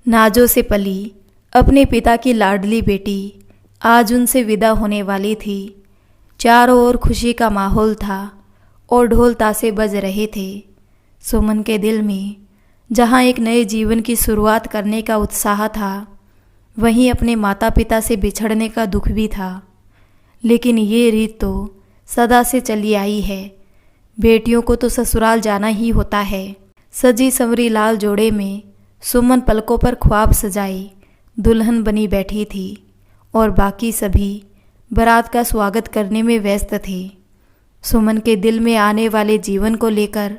नाजों से पली अपने पिता की लाडली बेटी आज उनसे विदा होने वाली थी। चारों ओर खुशी का माहौल था और ढोल ताशे बज रहे थे। सुमन के दिल में जहाँ एक नए जीवन की शुरुआत करने का उत्साह था, वहीं अपने माता पिता से बिछड़ने का दुख भी था। लेकिन ये रीत तो सदा से चली आई है, बेटियों को तो ससुराल जाना ही होता है। सजी संवरी लाल जोड़े में सुमन पलकों पर ख्वाब सजाई दुल्हन बनी बैठी थी और बाकी सभी बारात का स्वागत करने में व्यस्त थे। सुमन के दिल में आने वाले जीवन को लेकर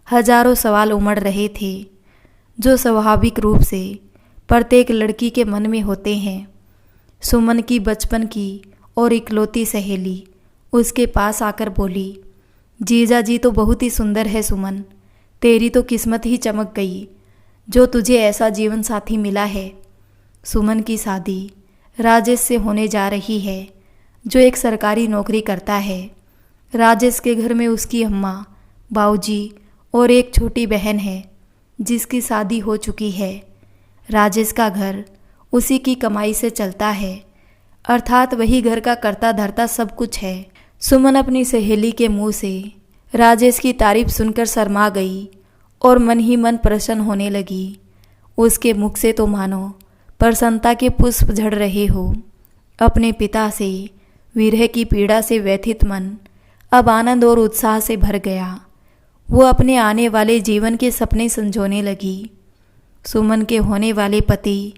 हजारों सवाल उमड़ रहे थे, जो स्वाभाविक रूप से प्रत्येक लड़की के मन में होते हैं। सुमन की बचपन की और इकलौती सहेली उसके पास आकर बोली, जीजा जी तो बहुत ही सुंदर है सुमन, तेरी तो किस्मत ही चमक गई जो तुझे ऐसा जीवन साथी मिला है। सुमन की शादी राजेश से होने जा रही है, जो एक सरकारी नौकरी करता है। राजेश के घर में उसकी अम्मा, बाऊजी और एक छोटी बहन है जिसकी शादी हो चुकी है। राजेश का घर उसी की कमाई से चलता है, अर्थात वही घर का करता धरता सब कुछ है। सुमन अपनी सहेली के मुंह से राजेश की तारीफ सुनकर शर्मा गई और मन ही मन प्रसन्न होने लगी। उसके मुख से तो मानो प्रसन्नता के पुष्प झड़ रहे हो। अपने पिता से विरह की पीड़ा से व्यथित मन अब आनंद और उत्साह से भर गया। वो अपने आने वाले जीवन के सपने संजोने लगी। सुमन के होने वाले पति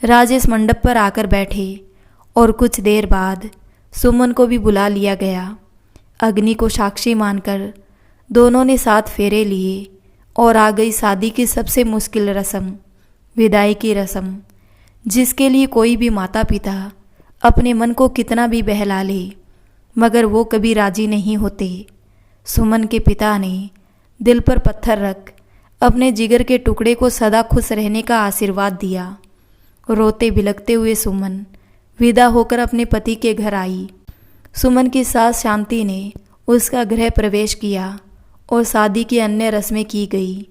राजेश मंडप पर आकर बैठे और कुछ देर बाद सुमन को भी बुला लिया गया। अग्नि को साक्षी मानकर दोनों ने 7 फेरे लिए और आ गई शादी की सबसे मुश्किल रस्म, विदाई की रस्म, जिसके लिए कोई भी माता पिता अपने मन को कितना भी बहला ले मगर वो कभी राजी नहीं होते। सुमन के पिता ने दिल पर पत्थर रख अपने जिगर के टुकड़े को सदा खुश रहने का आशीर्वाद दिया। रोते बिलखते हुए सुमन विदा होकर अपने पति के घर आई। सुमन की सास शांति ने उसका गृह प्रवेश किया और शादी की अन्य रस्में की गई।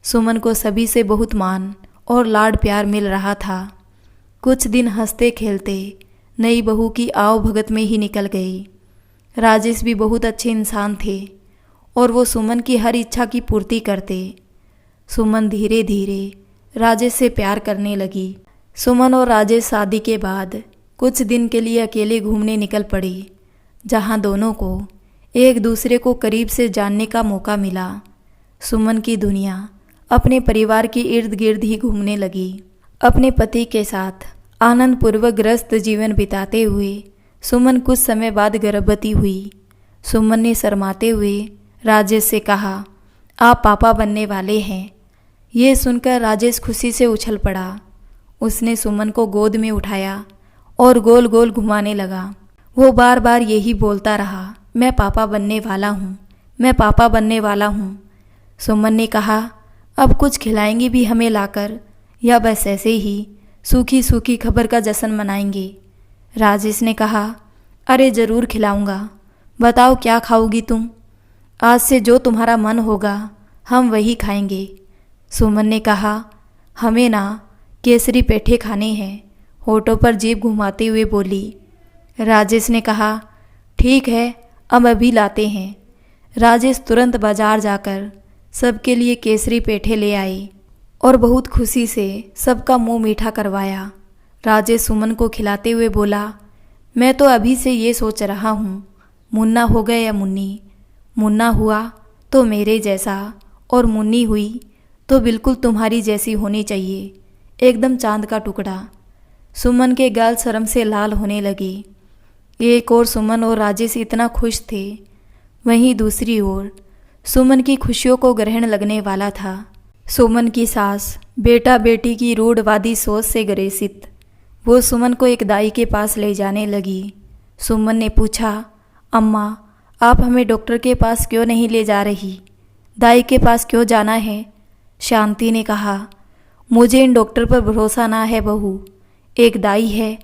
सुमन को सभी से बहुत मान और लाड प्यार मिल रहा था। कुछ दिन हंसते खेलते नई बहू की आओ भगत में ही निकल गए। राजेश भी बहुत अच्छे इंसान थे और वो सुमन की हर इच्छा की पूर्ति करते। सुमन धीरे धीरे राजेश से प्यार करने लगी। सुमन और राजेश शादी के बाद कुछ दिन के लिए अकेले घूमने निकल पड़े, जहाँ दोनों को एक दूसरे को करीब से जानने का मौका मिला। सुमन की दुनिया अपने परिवार के इर्द गिर्द ही घूमने लगी। अपने पति के साथ आनंदपूर्वक ग्रस्त जीवन बिताते हुए सुमन कुछ समय बाद गर्भवती हुई। सुमन ने शर्माते हुए राजेश से कहा, आप पापा बनने वाले हैं। ये सुनकर राजेश खुशी से उछल पड़ा। उसने सुमन को गोद में उठाया और गोल गोल घुमाने लगा। वो बार बार यही बोलता रहा, मैं पापा बनने वाला हूँ, मैं पापा बनने वाला हूँ। सुमन ने कहा, अब कुछ खिलाएंगी भी हमें लाकर या बस ऐसे ही सूखी सूखी खबर का जश्न मनाएंगे। राजेश ने कहा, अरे ज़रूर खिलाऊंगा, बताओ क्या खाओगी तुम? आज से जो तुम्हारा मन होगा हम वही खाएंगे। सुमन ने कहा, हमें ना केसरी पेठे खाने हैं, होठों पर जीभ घुमाते हुए बोली। राजेश ने कहा, ठीक है अब अभी लाते हैं। राजेश तुरंत बाजार जाकर सबके लिए केसरी पेठे ले आए और बहुत खुशी से सबका मुंह मीठा करवाया। राजेश सुमन को खिलाते हुए बोला, मैं तो अभी से ये सोच रहा हूँ, मुन्ना हो गया या मुन्नी। मुन्ना हुआ तो मेरे जैसा और मुन्नी हुई तो बिल्कुल तुम्हारी जैसी होनी चाहिए, एकदम चांद का टुकड़ा। सुमन के गाल शर्म से लाल होने लगे। एक ओर सुमन और राजेश इतना खुश थे, वहीं दूसरी ओर सुमन की खुशियों को ग्रहण लगने वाला था। सुमन की सास बेटा बेटी की रूढ़वादी सोच से ग्रसित वो सुमन को एक दाई के पास ले जाने लगी। सुमन ने पूछा, अम्मा आप हमें डॉक्टर के पास क्यों नहीं ले जा रही? दाई के पास क्यों जाना है? शांति ने कहा, मुझे इन डॉक्टर पर भरोसा ना है बहू। एक दाई है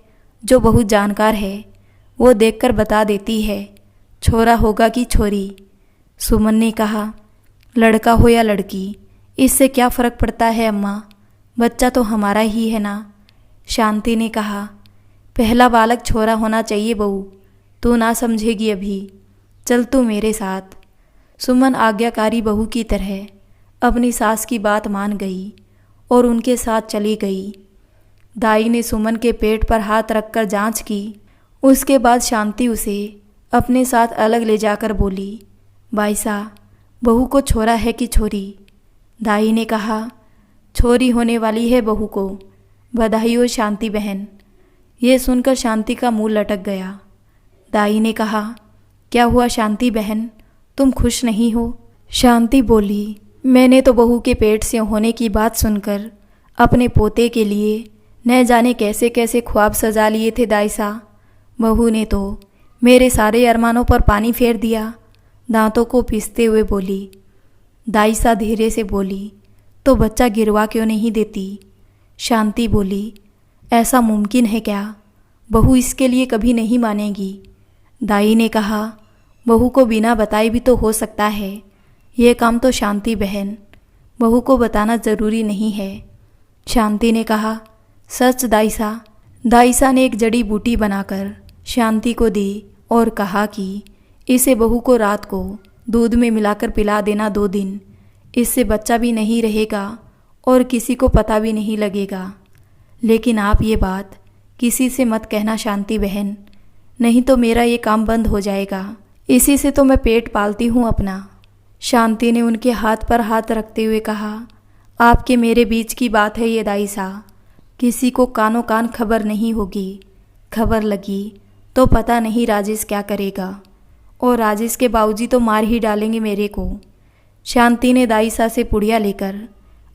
जो बहुत जानकार है, वो देखकर बता देती है छोरा होगा कि छोरी। सुमन ने कहा, लड़का हो या लड़की इससे क्या फ़र्क पड़ता है अम्मा, बच्चा तो हमारा ही है ना। शांति ने कहा, पहला बालक छोरा होना चाहिए बहू, तू ना समझेगी अभी, चल तू मेरे साथ। सुमन आज्ञाकारी बहू की तरह अपनी सास की बात मान गई और उनके साथ चली गई। दाई ने सुमन के पेट पर हाथ रखकर जांच की। उसके बाद शांति उसे अपने साथ अलग ले जाकर बोली, बाईसा, बहू को छोरा है कि छोरी? दाई ने कहा, छोरी होने वाली है बहू को, बधाई हो शांति बहन। ये सुनकर शांति का मुंह लटक गया। दाई ने कहा, क्या हुआ शांति बहन, तुम खुश नहीं हो? शांति बोली, मैंने तो बहू के पेट से होने की बात सुनकर अपने पोते के लिए न जाने कैसे कैसे ख्वाब सजा लिए थे दाईसा। बहू ने तो मेरे सारे अरमानों पर पानी फेर दिया। दांतों को पीसते हुए बोली। दाईसा धीरे से बोली, तो बच्चा गिरवा क्यों नहीं देती? शांति बोली, ऐसा मुमकिन है क्या? बहू इसके लिए कभी नहीं मानेगी। दाई ने कहा, बहू को बिना बताए भी तो हो सकता है। ये काम तो शांति बहन, बहू को बताना ज़रूरी नहीं है। शांति ने कहा, सच दाईसा? दाईसा ने एक जड़ी बूटी बनाकर शांति को दी और कहा कि इसे बहू को रात को दूध में मिलाकर पिला देना 2 दिन, इससे बच्चा भी नहीं रहेगा और किसी को पता भी नहीं लगेगा। लेकिन आप ये बात किसी से मत कहना शांति बहन, नहीं तो मेरा ये काम बंद हो जाएगा। इसी से तो मैं पेट पालती हूँ अपना। शांति ने उनके हाथ पर हाथ रखते हुए कहा, आपके मेरे बीच की बात है ये दाईसा, किसी को कानों कान खबर नहीं होगी। खबर लगी तो पता नहीं राजेश क्या करेगा, और राजेश के बाबूजी तो मार ही डालेंगे मेरे को। शांति ने दाईसा से पुड़िया लेकर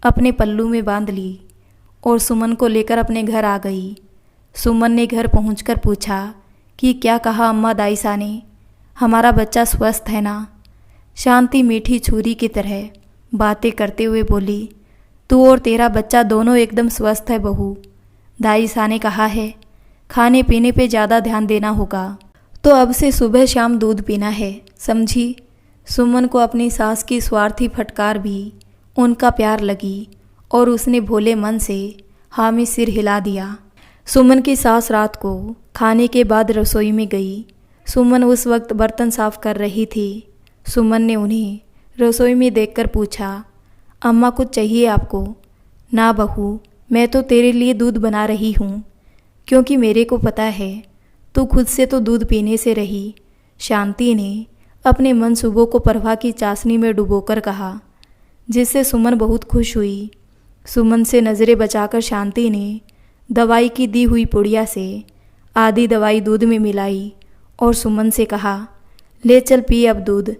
अपने पल्लू में बांध ली और सुमन को लेकर अपने घर आ गई। सुमन ने घर पहुंचकर पूछा कि क्या कहा अम्मा दाईसा ने, हमारा बच्चा स्वस्थ है ना? शांति मीठी छुरी की तरह बातें करते हुए बोली, तू और तेरा बच्चा दोनों एकदम स्वस्थ है बहू। दाईसा ने कहा है, खाने पीने पे ज़्यादा ध्यान देना होगा, तो अब से सुबह शाम दूध पीना है, समझी? सुमन को अपनी सास की स्वार्थी फटकार भी उनका प्यार लगी और उसने भोले मन से हाँ में सिर हिला दिया। सुमन की सास रात को खाने के बाद रसोई में गई। सुमन उस वक्त बर्तन साफ कर रही थी। सुमन ने उन्हें रसोई में देखकर पूछा, अम्मा कुछ चाहिए आपको? ना बहू, मैं तो तेरे लिए दूध बना रही हूँ, क्योंकि मेरे को पता है तू खुद से तो दूध पीने से रही। शांति ने अपने मनसूबों को परवाह की चाशनी में डुबोकर कहा, जिससे सुमन बहुत खुश हुई। सुमन से नज़रें बचाकर शांति ने दवाई की दी हुई पुड़िया से आधी दवाई दूध में मिलाई और सुमन से कहा, ले चल पी अब दूध।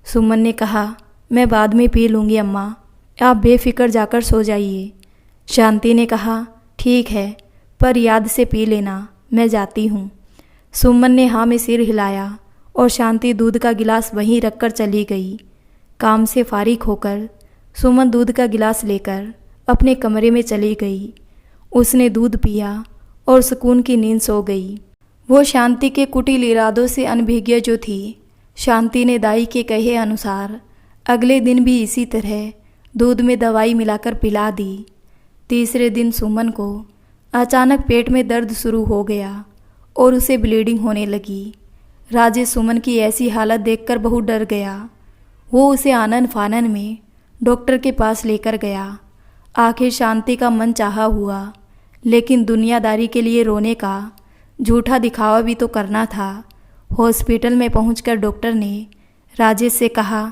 सुमन ने कहा, मैं बाद में पी लूँगी अम्मा, आप बेफिक्र जाकर सो जाइए। शांति ने कहा, ठीक है, पर याद से पी लेना, मैं जाती हूँ। सुमन ने हाँ में सिर हिलाया और शांति दूध का गिलास वहीं रखकर चली गई। काम से फारिग होकर सुमन दूध का गिलास लेकर अपने कमरे में चली गई। उसने दूध पिया और सुकून की नींद सो गई। वो शांति के कुटिल इरादों से अनभिज्ञ जो थी। शांति ने दाई के कहे अनुसार अगले दिन भी इसी तरह दूध में दवाई मिलाकर पिला दी। तीसरे दिन सुमन को अचानक पेट में दर्द शुरू हो गया और उसे ब्लीडिंग होने लगी। राजेश सुमन की ऐसी हालत देखकर बहुत डर गया। वो उसे आनन फानन में डॉक्टर के पास लेकर गया। आखिर शांति का मन चाहा हुआ, लेकिन दुनियादारी के लिए रोने का झूठा दिखावा भी तो करना था। हॉस्पिटल में पहुंचकर डॉक्टर ने राजेश से कहा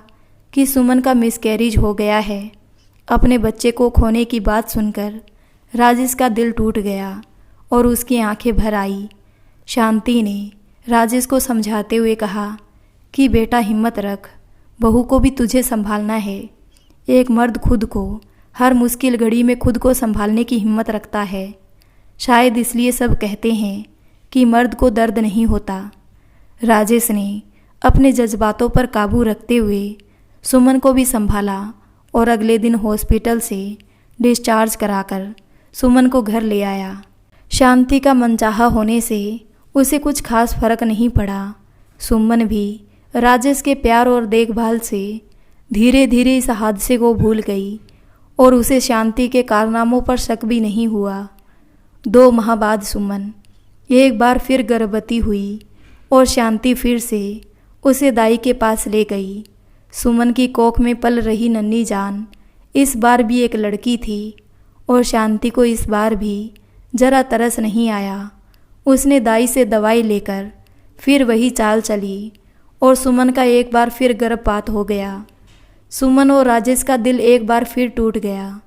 कि सुमन का मिसकैरेज हो गया है। अपने बच्चे को खोने की बात सुनकर राजेश का दिल टूट गया और उसकी आंखें भर आई। शांति ने राजेश को समझाते हुए कहा कि बेटा हिम्मत रख, बहू को भी तुझे संभालना है। एक मर्द खुद को हर मुश्किल घड़ी में खुद को संभालने की हिम्मत रखता है। शायद इसलिए सब कहते हैं कि मर्द को दर्द नहीं होता। राजेश ने अपने जज्बातों पर काबू रखते हुए सुमन को भी संभाला और अगले दिन हॉस्पिटल से डिस्चार्ज कराकर सुमन को घर ले आया। शांति का मनचाहा होने से उसे कुछ खास फर्क नहीं पड़ा। सुमन भी राजेश के प्यार और देखभाल से धीरे धीरे इस हादसे को भूल गई और उसे शांति के कारनामों पर शक भी नहीं हुआ। 2 माह बाद सुमन एक बार फिर गर्भवती हुई और शांति फिर से उसे दाई के पास ले गई। सुमन की कोख में पल रही नन्ही जान इस बार भी एक लड़की थी और शांति को इस बार भी जरा तरस नहीं आया। उसने दाई से दवाई लेकर फिर वही चाल चली और सुमन का एक बार फिर गर्भपात हो गया। सुमन और राजेश का दिल एक बार फिर टूट गया।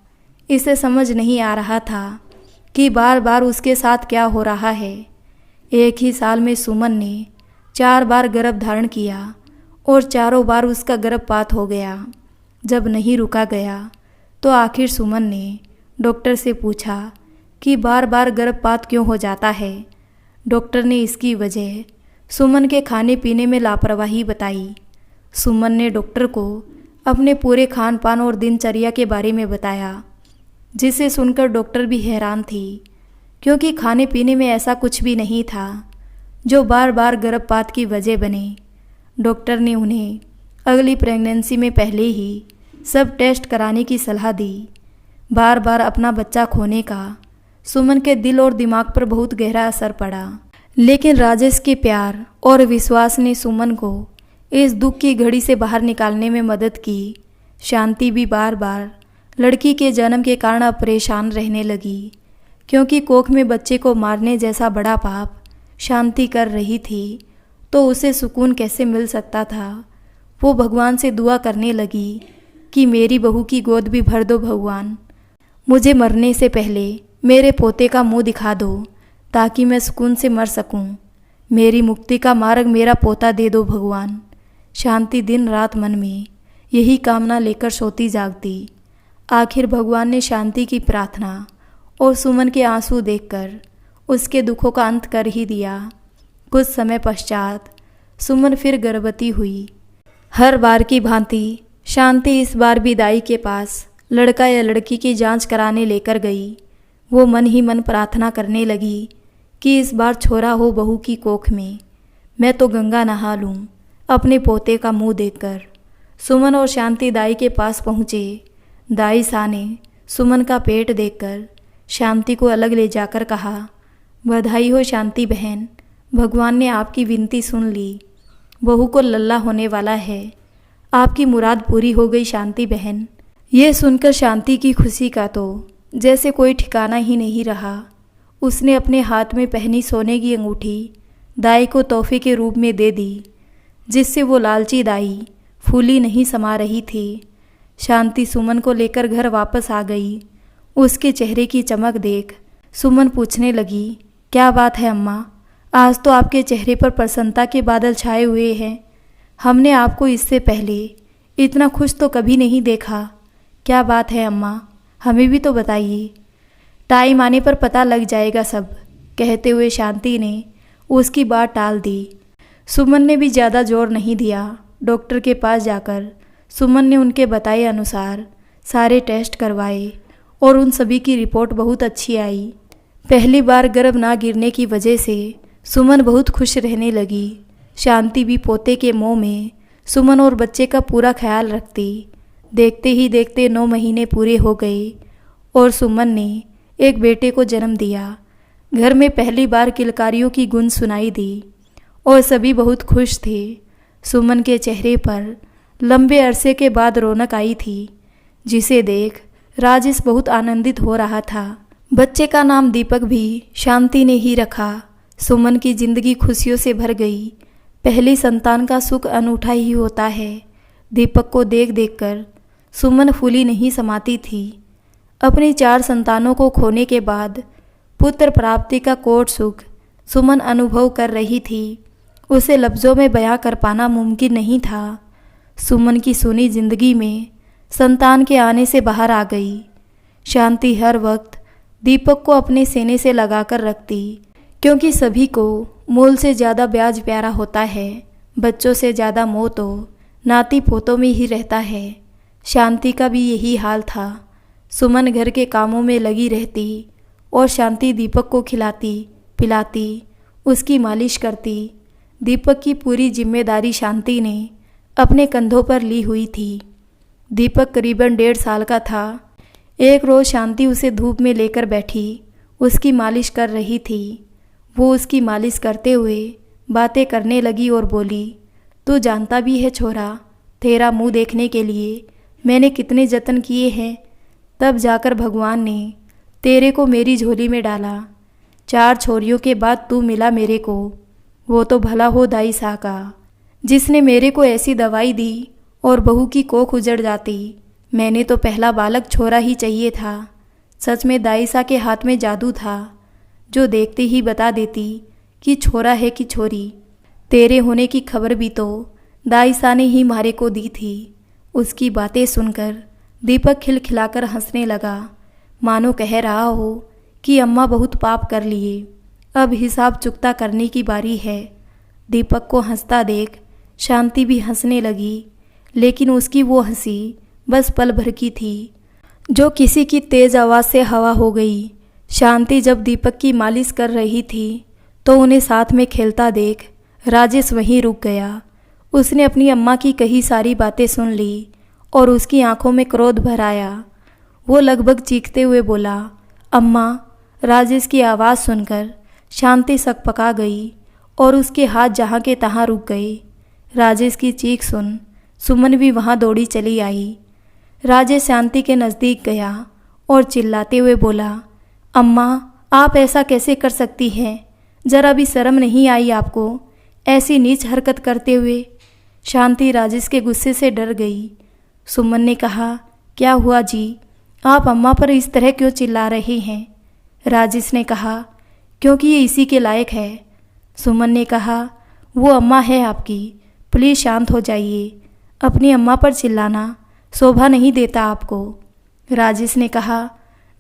इसे समझ नहीं आ रहा था कि बार बार उसके साथ क्या हो रहा है। एक ही साल में सुमन ने 4 बार गर्भ धारण किया और चारों बार उसका गर्भपात हो गया। जब नहीं रुका गया तो आखिर सुमन ने डॉक्टर से पूछा कि बार बार गर्भपात क्यों हो जाता है। डॉक्टर ने इसकी वजह सुमन के खाने पीने में लापरवाही बताई। सुमन ने डॉक्टर को अपने पूरे खान पान और दिनचर्या के बारे में बताया, जिसे सुनकर डॉक्टर भी हैरान थी, क्योंकि खाने पीने में ऐसा कुछ भी नहीं था जो बार बार गर्भपात की वजह बने। डॉक्टर ने उन्हें अगली प्रेगनेंसी में पहले ही सब टेस्ट कराने की सलाह दी। बार बार अपना बच्चा खोने का सुमन के दिल और दिमाग पर बहुत गहरा असर पड़ा, लेकिन राजेश के प्यार और विश्वास ने सुमन को इस दुख की घड़ी से बाहर निकालने में मदद की। शांति भी बार बार लड़की के जन्म के कारण अब परेशान रहने लगी, क्योंकि कोख में बच्चे को मारने जैसा बड़ा पाप शांति कर रही थी तो उसे सुकून कैसे मिल सकता था। वो भगवान से दुआ करने लगी कि मेरी बहू की गोद भी भर दो भगवान, मुझे मरने से पहले मेरे पोते का मुंह दिखा दो ताकि मैं सुकून से मर सकूं। मेरी मुक्ति का मार्ग मेरा पोता दे दो भगवान। शांति दिन रात मन में यही कामना लेकर सोती जागती। आखिर भगवान ने शांति की प्रार्थना और सुमन के आंसू देखकर उसके दुखों का अंत कर ही दिया। कुछ समय पश्चात सुमन फिर गर्भवती हुई। हर बार की भांति शांति इस बार भी दाई के पास लड़का या लड़की की जांच कराने लेकर गई। वो मन ही मन प्रार्थना करने लगी कि इस बार छोरा हो बहू की कोख में, मैं तो गंगा नहा लूँ अपने पोते का मुंह देखकर। सुमन और शांति दाई के पास पहुँचे। दाई साहब ने सुमन का पेट देखकर शांति को अलग ले जाकर कहा, बधाई हो शांति बहन, भगवान ने आपकी विनती सुन ली। बहू को लल्ला होने वाला है, आपकी मुराद पूरी हो गई शांति बहन। ये सुनकर शांति की खुशी का तो जैसे कोई ठिकाना ही नहीं रहा। उसने अपने हाथ में पहनी सोने की अंगूठी दाई को तोहफे के रूप में दे दी, जिससे वो लालची दाई फूली नहीं समा रही थी। शांति सुमन को लेकर घर वापस आ गई। उसके चेहरे की चमक देख सुमन पूछने लगी, क्या बात है अम्मा, आज तो आपके चेहरे पर प्रसन्नता के बादल छाए हुए हैं। हमने आपको इससे पहले इतना खुश तो कभी नहीं देखा। क्या बात है अम्मा, हमें भी तो बताइए। टाइम आने पर पता लग जाएगा सब, कहते हुए शांति ने उसकी बात टाल दी। सुमन ने भी ज़्यादा जोर नहीं दिया। डॉक्टर के पास जाकर सुमन ने उनके बताए अनुसार सारे टेस्ट करवाए और उन सभी की रिपोर्ट बहुत अच्छी आई। पहली बार गर्भ ना गिरने की वजह से सुमन बहुत खुश रहने लगी। शांति भी पोते के मोह में सुमन और बच्चे का पूरा ख्याल रखती। देखते ही देखते 9 महीने पूरे हो गए और सुमन ने एक बेटे को जन्म दिया। घर में पहली बार किलकारियों की गूंज सुनाई दी और सभी बहुत खुश थे। सुमन के चेहरे पर लंबे अरसे के बाद रौनक आई थी, जिसे देख राजेश बहुत आनंदित हो रहा था। बच्चे का नाम दीपक भी शांति ने ही रखा। सुमन की जिंदगी खुशियों से भर गई। पहली संतान का सुख अनूठा ही होता है। दीपक को देख देखकर सुमन फूली नहीं समाती थी। अपनी 4 संतानों को खोने के बाद पुत्र प्राप्ति का कोट सुख सुमन अनुभव कर रही थी। उसे लफ्ज़ों में बयां कर पाना मुमकिन नहीं था। सुमन की सुनी जिंदगी में संतान के आने से बाहर आ गई। शांति हर वक्त दीपक को अपने सीने से लगाकर रखती, क्योंकि सभी को मूल से ज़्यादा ब्याज प्यारा होता है। बच्चों से ज़्यादा मोह तो नाती पोतों में ही रहता है। शांति का भी यही हाल था। सुमन घर के कामों में लगी रहती और शांति दीपक को खिलाती पिलाती, उसकी मालिश करती। दीपक की पूरी जिम्मेदारी शांति ने अपने कंधों पर ली हुई थी। दीपक करीबन 1.5 साल का था। एक रोज़ शांति उसे धूप में लेकर बैठी उसकी मालिश कर रही थी। वो उसकी मालिश करते हुए बातें करने लगी और बोली, तू जानता भी है छोरा, तेरा मुंह देखने के लिए मैंने कितने जतन किए हैं, तब जाकर भगवान ने तेरे को मेरी झोली में डाला। 4 छोरियों के बाद तू मिला मेरे को। वो तो भला हो दाई सा का, जिसने मेरे को ऐसी दवाई दी और बहू की कोख उजड़ जाती। मैंने तो पहला बालक छोरा ही चाहिए था। सच में दाई सा के हाथ में जादू था, जो देखते ही बता देती कि छोरा है कि छोरी। तेरे होने की खबर भी तो दाई सा ने ही मारे को दी थी। उसकी बातें सुनकर दीपक खिलखिलाकर हंसने लगा, मानो कह रहा हो कि अम्मा बहुत पाप कर लिए, अब हिसाब चुकता करने की बारी है। दीपक को हंसता देख शांति भी हंसने लगी, लेकिन उसकी वो हंसी बस पल भर की थी, जो किसी की तेज़ आवाज़ से हवा हो गई। शांति जब दीपक की मालिश कर रही थी तो उन्हें साथ में खेलता देख राजेश वहीं रुक गया। उसने अपनी अम्मा की कही सारी बातें सुन ली और उसकी आंखों में क्रोध भर आया। वो लगभग चीखते हुए बोला, अम्मा। राजेश की आवाज़ सुनकर शांति सकपका गई और उसके हाथ जहाँ के तहाँ रुक गए। राजेश की चीख सुन सुमन भी वहाँ दौड़ी चली आई। राजेश शांति के नज़दीक गया और चिल्लाते हुए बोला, अम्मा, आप ऐसा कैसे कर सकती हैं? जरा भी शर्म नहीं आई आपको ऐसी नीच हरकत करते हुए? शांति राजेश के गुस्से से डर गई। सुमन ने कहा, क्या हुआ जी, आप अम्मा पर इस तरह क्यों चिल्ला रहे हैं? राजेश ने कहा, क्योंकि ये इसी के लायक है। सुमन ने कहा, वो अम्मा है आपकी, प्लीज़ शांत हो जाइए। अपनी अम्मा पर चिल्लाना शोभा नहीं देता आपको। राजेश ने कहा,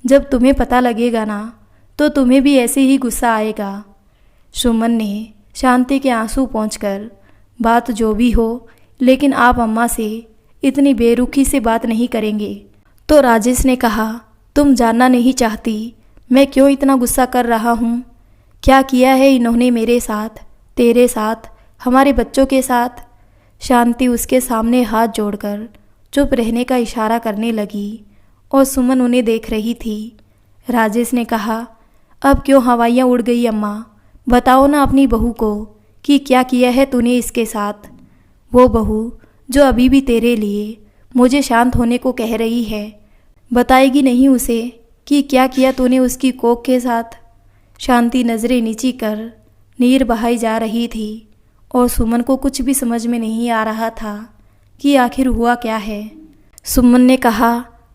जब तुम्हें पता लगेगा ना तो तुम्हें भी ऐसे ही गुस्सा आएगा। सुमन ने शांति के आंसू पोंछकर, बात जो भी हो, लेकिन आप अम्मा से इतनी बेरुखी से बात नहीं करेंगे। तो राजेश ने कहा, तुम जानना नहीं चाहती मैं क्यों इतना गुस्सा कर रहा हूँ? क्या किया है इन्होंने मेरे साथ, तेरे साथ, हमारे बच्चों के साथ? शांति उसके सामने हाथ जोड़कर चुप रहने का इशारा करने लगी और सुमन उन्हें देख रही थी। राजेश ने कहा, अब क्यों हवाइयाँ उड़ गई अम्मा? बताओ ना अपनी बहू को कि क्या किया है तूने इसके साथ। वो बहू जो अभी भी तेरे लिए मुझे शांत होने को कह रही है, बताएगी नहीं उसे कि क्या किया तूने उसकी कोख के साथ? शांति नज़रें नीची कर नीर बहाई जा रही थी और सुमन को कुछ भी समझ में नहीं आ रहा था कि आखिर हुआ क्या है। सुमन ने कहा,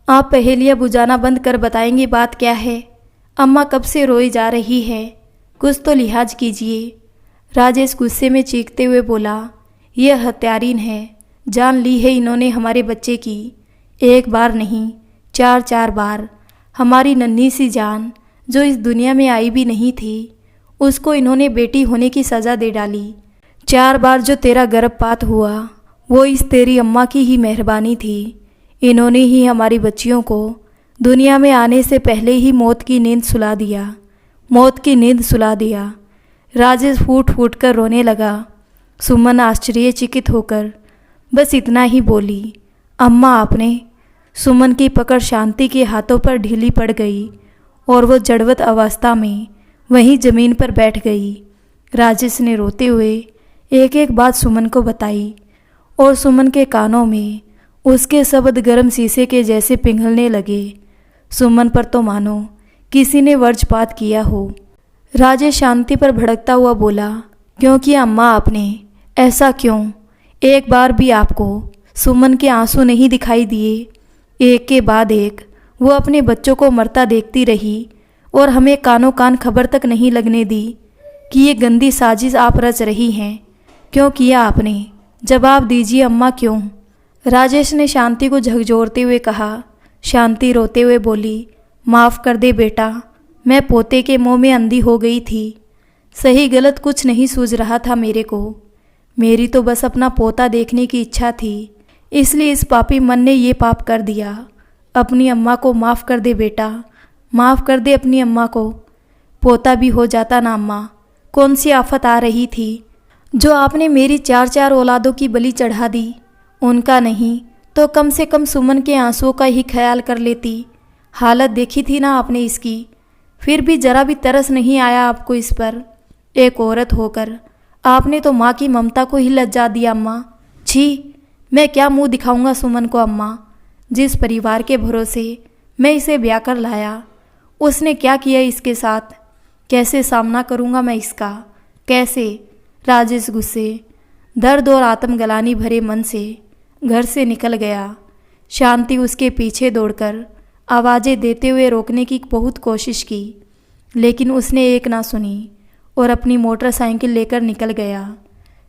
आप पहेलियाँ बुझाना बंद कर बताएंगे बात क्या है? अम्मा कब से रोई जा रही है, कुछ तो लिहाज कीजिए। राजेश गुस्से में चीखते हुए बोला, यह हत्यारीन है, जान ली है इन्होंने हमारे बच्चे की। एक बार नहीं 4 बार। हमारी नन्ही सी जान जो इस दुनिया में आई भी नहीं थी, उसको इन्होंने बेटी होने की सज़ा दे डाली। 4 बार जो तेरा गर्भपात हुआ वो इस तेरी अम्मा की ही मेहरबानी थी। इन्होंने ही हमारी बच्चियों को दुनिया में आने से पहले ही मौत की नींद सुला दिया, मौत की नींद सुला दिया। राजेश फूट फूट कर रोने लगा। सुमन आश्चर्यचकित होकर बस इतना ही बोली, अम्मा आपने? सुमन की पकड़ शांति के हाथों पर ढीली पड़ गई और वो जड़वत अवस्था में वहीं ज़मीन पर बैठ गई। राजेश ने रोते हुए एक एक बात सुमन को बताई और सुमन के कानों में उसके शब्द गर्म शीशे के जैसे पिघलने लगे। सुमन पर तो मानो किसी ने वज्रपात किया हो। राजेश शांति पर भड़कता हुआ बोला, क्योंकि अम्मा आपने? ऐसा क्यों? एक बार भी आपको सुमन के आंसू नहीं दिखाई दिए? एक के बाद एक वो अपने बच्चों को मरता देखती रही और हमें कानों कान खबर तक नहीं लगने दी कि ये गंदी साजिश आप रच रही हैं। क्यों किया आपने? जवाब दीजिए अम्मा, क्यों? राजेश ने शांति को झकझोरते हुए कहा। शांति रोते हुए बोली, माफ़ कर दे बेटा, मैं पोते के मुंह में अंधी हो गई थी। सही गलत कुछ नहीं सूझ रहा था मेरे को। मेरी तो बस अपना पोता देखने की इच्छा थी, इसलिए इस पापी मन ने ये पाप कर दिया। अपनी अम्मा को माफ़ कर दे बेटा, माफ़ कर दे अपनी अम्मा को। पोता भी हो जाता ना अम्मा, कौन सी आफत आ रही थी जो आपने मेरी 4 औलादों की बलि चढ़ा दी। उनका नहीं तो कम से कम सुमन के आंसुओं का ही ख्याल कर लेती। हालत देखी थी ना आपने इसकी, फिर भी जरा भी तरस नहीं आया आपको इस पर। एक औरत होकर आपने तो माँ की ममता को ही लज्जा दिया अम्मा। छी, मैं क्या मुंह दिखाऊंगा सुमन को अम्मा। जिस परिवार के भरोसे मैं इसे ब्याह कर लाया, उसने क्या किया इसके साथ। कैसे सामना करूंगा मैं इसका, कैसे। राजेश गुस्से, दर्द और आत्मग्लानि भरे मन से घर से निकल गया। शांति उसके पीछे दौड़कर आवाज़ें देते हुए रोकने की बहुत कोशिश की, लेकिन उसने एक ना सुनी और अपनी मोटरसाइकिल लेकर निकल गया।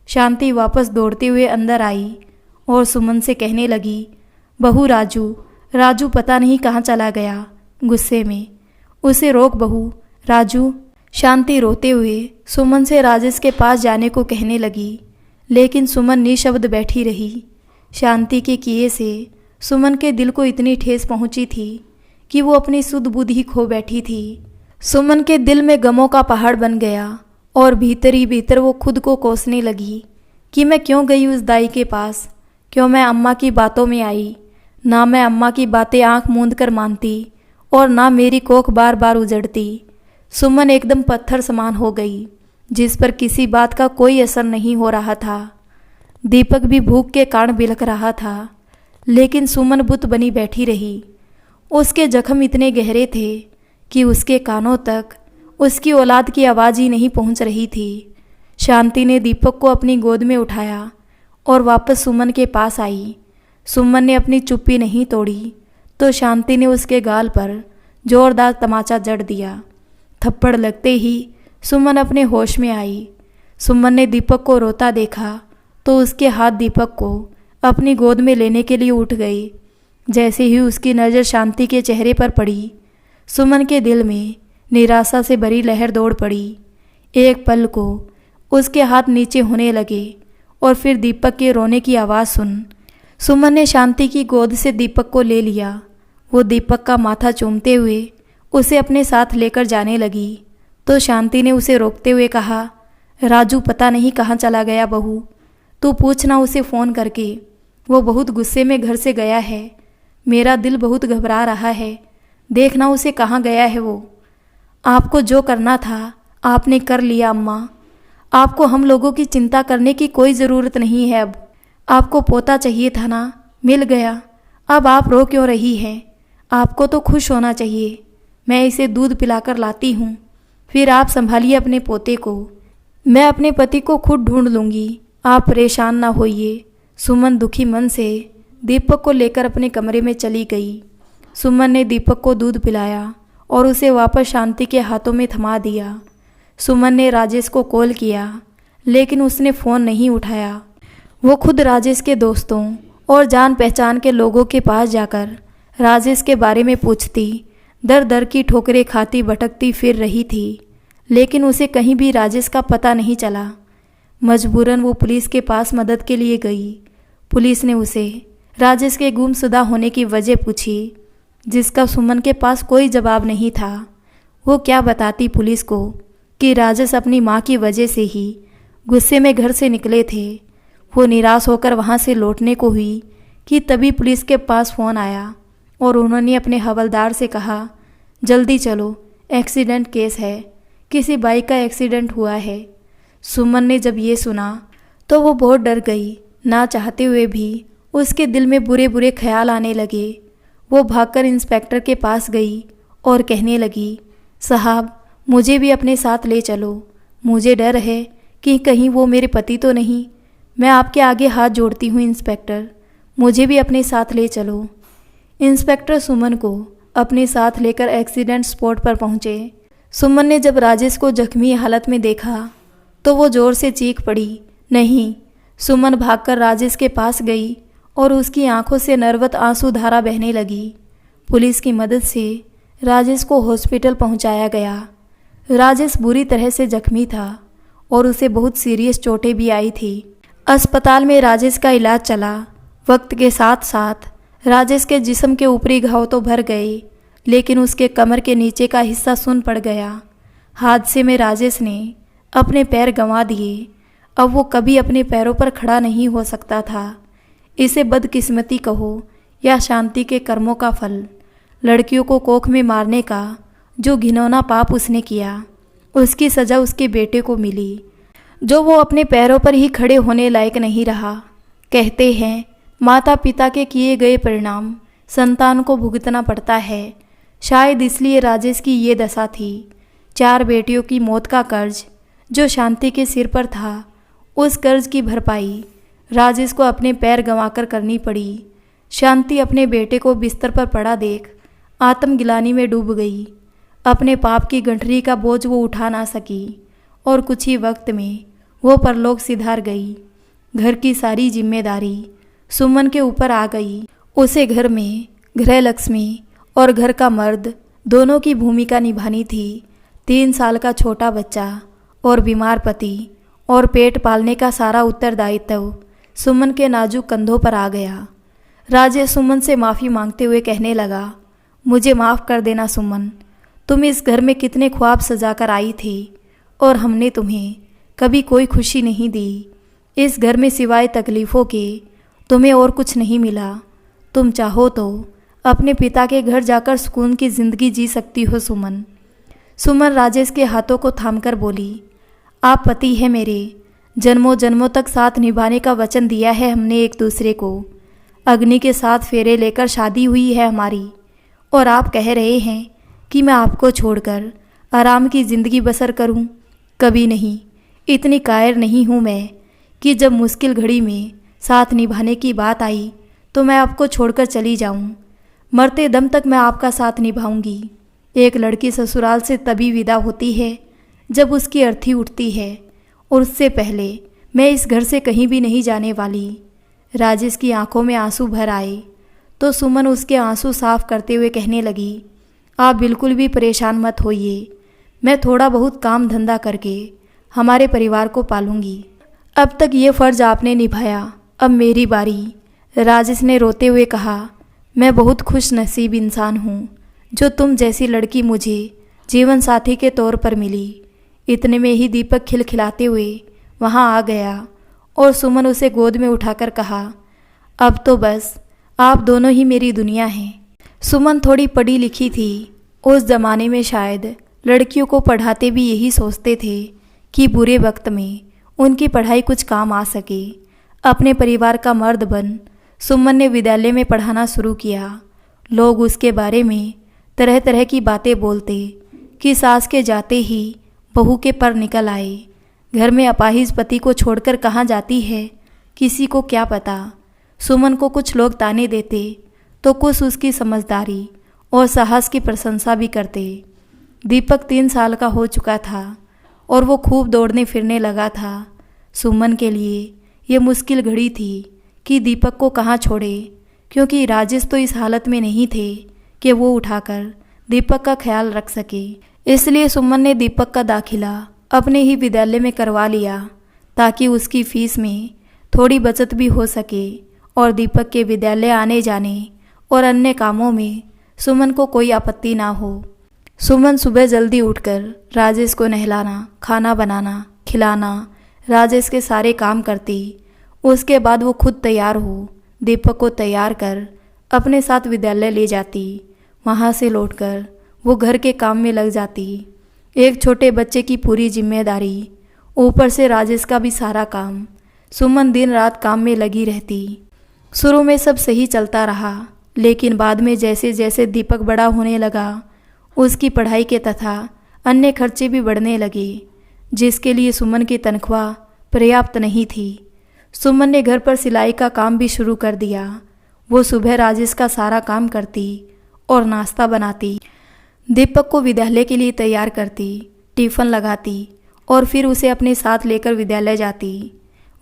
शांति वापस दौड़ते हुए अंदर आई और सुमन से कहने लगी, बहू राजू, राजू पता नहीं कहाँ चला गया। गुस्से में, उसे रोक बहू, राजू। शांति रोते हुए सुमन से राजेश के पास जाने को कहने लगी, लेकिन सुमन निशब्द बैठी रही। शांति के किए से सुमन के दिल को इतनी ठेस पहुंची थी कि वो अपनी सुध बुध ही खो बैठी थी। सुमन के दिल में गमों का पहाड़ बन गया और भीतर ही भीतर वो खुद को कोसने लगी कि मैं क्यों गई उस दाई के पास, क्यों मैं अम्मा की बातों में आई। ना मैं अम्मा की बातें आंख मूंद कर मानती और ना मेरी कोख बार बार उजड़ती। सुमन एकदम पत्थर समान हो गई, जिस पर किसी बात का कोई असर नहीं हो रहा था। दीपक भी भूख के कारण बिलख रहा था, लेकिन सुमन बुत बनी बैठी रही। उसके जख्म इतने गहरे थे कि उसके कानों तक उसकी औलाद की आवाज़ ही नहीं पहुंच रही थी। शांति ने दीपक को अपनी गोद में उठाया और वापस सुमन के पास आई। सुमन ने अपनी चुप्पी नहीं तोड़ी तो शांति ने उसके गाल पर जोरदार तमाचा जड़ दिया। थप्पड़ लगते ही सुमन अपने होश में आई। सुमन ने दीपक को रोता देखा तो उसके हाथ दीपक को अपनी गोद में लेने के लिए उठ गई। जैसे ही उसकी नज़र शांति के चेहरे पर पड़ी, सुमन के दिल में निराशा से भरी लहर दौड़ पड़ी। एक पल को उसके हाथ नीचे होने लगे और फिर दीपक के रोने की आवाज़ सुन सुमन ने शांति की गोद से दीपक को ले लिया। वो दीपक का माथा चूमते हुए उसे अपने साथ लेकर जाने लगी तो शांति ने उसे रोकते हुए कहा, राजू पता नहीं कहाँ चला गया बहू, तू पूछना उसे फ़ोन करके। वो बहुत गुस्से में घर से गया है। मेरा दिल बहुत घबरा रहा है, देखना उसे कहाँ गया है वो। आपको जो करना था आपने कर लिया अम्मा। आपको हम लोगों की चिंता करने की कोई ज़रूरत नहीं है अब। आपको पोता चाहिए था ना, मिल गया। अब आप रो क्यों रही हैं? आपको तो खुश होना चाहिए। मैं इसे दूध पिलाकर लाती हूँ, फिर आप संभालिए अपने पोते को। मैं अपने पति को खुद ढूंढ लूँगी, आप परेशान ना होइए। सुमन दुखी मन से दीपक को लेकर अपने कमरे में चली गई। सुमन ने दीपक को दूध पिलाया और उसे वापस शांति के हाथों में थमा दिया। सुमन ने राजेश को कॉल किया, लेकिन उसने फ़ोन नहीं उठाया। वो खुद राजेश के दोस्तों और जान पहचान के लोगों के पास जाकर राजेश के बारे में पूछती। दर दर की ठोकरें खाती भटकती फिर रही थी, लेकिन उसे कहीं भी राजेश का पता नहीं चला। मजबूरन वो पुलिस के पास मदद के लिए गई। पुलिस ने उसे राजेश के गुमशुदा होने की वजह पूछी, जिसका सुमन के पास कोई जवाब नहीं था। वो क्या बताती पुलिस को कि राजेश अपनी माँ की वजह से ही गुस्से में घर से निकले थे। वो निराश होकर वहाँ से लौटने को हुई कि तभी पुलिस के पास फ़ोन आया और उन्होंने अपने हवलदार से कहा, जल्दी चलो, एक्सीडेंट केस है, किसी बाइक का एक्सीडेंट हुआ है। सुमन ने जब ये सुना तो वो बहुत डर गई। ना चाहते हुए भी उसके दिल में बुरे बुरे ख्याल आने लगे। वो भागकर इंस्पेक्टर के पास गई और कहने लगी, साहब मुझे भी अपने साथ ले चलो, मुझे डर है कि कहीं वो मेरे पति तो नहीं। मैं आपके आगे हाथ जोड़ती हूँ इंस्पेक्टर, मुझे भी अपने साथ ले चलो। इंस्पेक्टर सुमन को अपने साथ लेकर एक्सीडेंट स्पॉट पर पहुँचे। सुमन ने जब राजेश को जख्मी हालत में देखा तो वो ज़ोर से चीख पड़ी। नहीं, सुमन भागकर राजेश के पास गई और उसकी आंखों से नर्वत आंसू धारा बहने लगी। पुलिस की मदद से राजेश को हॉस्पिटल पहुंचाया गया। राजेश बुरी तरह से जख्मी था और उसे बहुत सीरियस चोटें भी आई थी। अस्पताल में राजेश का इलाज चला। वक्त के साथ साथ राजेश के जिस्म के ऊपरी घाव तो भर गए, लेकिन उसके कमर के नीचे का हिस्सा सुन्न पड़ गया। हादसे में राजेश ने अपने पैर गंवा दिए। अब वो कभी अपने पैरों पर खड़ा नहीं हो सकता था। इसे बदकिस्मती कहो या शांति के कर्मों का फल, लड़कियों को कोख में मारने का जो घिनौना पाप उसने किया, उसकी सज़ा उसके बेटे को मिली, जो वो अपने पैरों पर ही खड़े होने लायक नहीं रहा। कहते हैं माता पिता के किए गए परिणाम संतान को भुगतना पड़ता है। शायद इसलिए राजेश की ये दशा थी। 4 बेटियों की मौत का कर्ज जो शांति के सिर पर था, उस कर्ज की भरपाई राजेश को अपने पैर गंवाकर करनी पड़ी। शांति अपने बेटे को बिस्तर पर पड़ा देख आत्मगिलानी में डूब गई। अपने पाप की गठरी का बोझ वो उठा ना सकी और कुछ ही वक्त में वो परलोक सिधार गई। घर की सारी जिम्मेदारी सुमन के ऊपर आ गई। उसे घर में गृह लक्ष्मी और घर का मर्द दोनों की भूमिका निभानी थी। 3 साल का छोटा बच्चा और बीमार पति और पेट पालने का सारा उत्तरदायित्व सुमन के नाजुक कंधों पर आ गया। राजेश सुमन से माफ़ी मांगते हुए कहने लगा, मुझे माफ़ कर देना सुमन, तुम इस घर में कितने ख्वाब सजा कर आई थी और हमने तुम्हें कभी कोई खुशी नहीं दी। इस घर में सिवाय तकलीफ़ों के तुम्हें और कुछ नहीं मिला। तुम चाहो तो अपने पिता के घर जाकर सुकून की ज़िंदगी जी सकती हो सुमन। सुमन राजेश के हाथों को थामकर बोली, आप पति हैं मेरे, जन्मों जन्मों तक साथ निभाने का वचन दिया है हमने एक दूसरे को। अग्नि के साथ फेरे लेकर शादी हुई है हमारी, और आप कह रहे हैं कि मैं आपको छोड़कर आराम की ज़िंदगी बसर करूं? कभी नहीं। इतनी कायर नहीं हूं मैं कि जब मुश्किल घड़ी में साथ निभाने की बात आई तो मैं आपको छोड़कर चली जाऊं। मरते दम तक मैं आपका साथ निभाऊंगी। एक लड़की ससुराल से तभी विदा होती है जब उसकी अर्थी उठती है, और उससे पहले मैं इस घर से कहीं भी नहीं जाने वाली। राजेश की आंखों में आंसू भर आए तो सुमन उसके आंसू साफ करते हुए कहने लगी, आप बिल्कुल भी परेशान मत होइए, मैं थोड़ा बहुत काम धंधा करके हमारे परिवार को पालूंगी। अब तक ये फ़र्ज़ आपने निभाया, अब मेरी बारी। राजेश ने रोते हुए कहा, मैं बहुत खुश नसीब इंसान हूँ जो तुम जैसी लड़की मुझे जीवन साथी के तौर पर मिली। इतने में ही दीपक खिलखिलाते हुए वहाँ आ गया और सुमन उसे गोद में उठाकर कहा, अब तो बस आप दोनों ही मेरी दुनिया हैं। सुमन थोड़ी पढ़ी लिखी थी। उस ज़माने में शायद लड़कियों को पढ़ाते भी यही सोचते थे कि बुरे वक्त में उनकी पढ़ाई कुछ काम आ सके। अपने परिवार का मर्द बन सुमन ने विद्यालय में पढ़ाना शुरू किया। लोग उसके बारे में तरह तरह की बातें बोलते कि सास के जाते ही बहू के पर निकल आए। घर में अपाहिज पति को छोड़कर कहाँ जाती है किसी को क्या पता। सुमन को कुछ लोग ताने देते तो कुछ उसकी समझदारी और साहस की प्रशंसा भी करते। दीपक 3 साल का हो चुका था और वो खूब दौड़ने फिरने लगा था। सुमन के लिए ये मुश्किल घड़ी थी कि दीपक को कहाँ छोड़े, क्योंकि राजेश तो इस हालत में नहीं थे कि वो उठाकर दीपक का ख्याल रख सके। इसलिए सुमन ने दीपक का दाखिला अपने ही विद्यालय में करवा लिया ताकि उसकी फीस में थोड़ी बचत भी हो सके और दीपक के विद्यालय आने जाने और अन्य कामों में सुमन को कोई आपत्ति ना हो। सुमन सुबह जल्दी उठकर राजेश को नहलाना, खाना बनाना, खिलाना, राजेश के सारे काम करती। उसके बाद वो खुद तैयार हो दीपक को तैयार कर अपने साथ विद्यालय ले जाती। वहाँ से लौटकर वो घर के काम में लग जाती। एक छोटे बच्चे की पूरी जिम्मेदारी, ऊपर से राजेश का भी सारा काम। सुमन दिन रात काम में लगी रहती। शुरू में सब सही चलता रहा, लेकिन बाद में जैसे जैसे दीपक बड़ा होने लगा उसकी पढ़ाई के तथा अन्य खर्चे भी बढ़ने लगे, जिसके लिए सुमन की तनख्वाह पर्याप्त नहीं थी। सुमन ने घर पर सिलाई का काम भी शुरू कर दिया। वो सुबह राजेश का सारा काम करती और नाश्ता बनाती, दीपक को विद्यालय के लिए तैयार करती, टिफ़िन लगाती और फिर उसे अपने साथ लेकर विद्यालय जाती।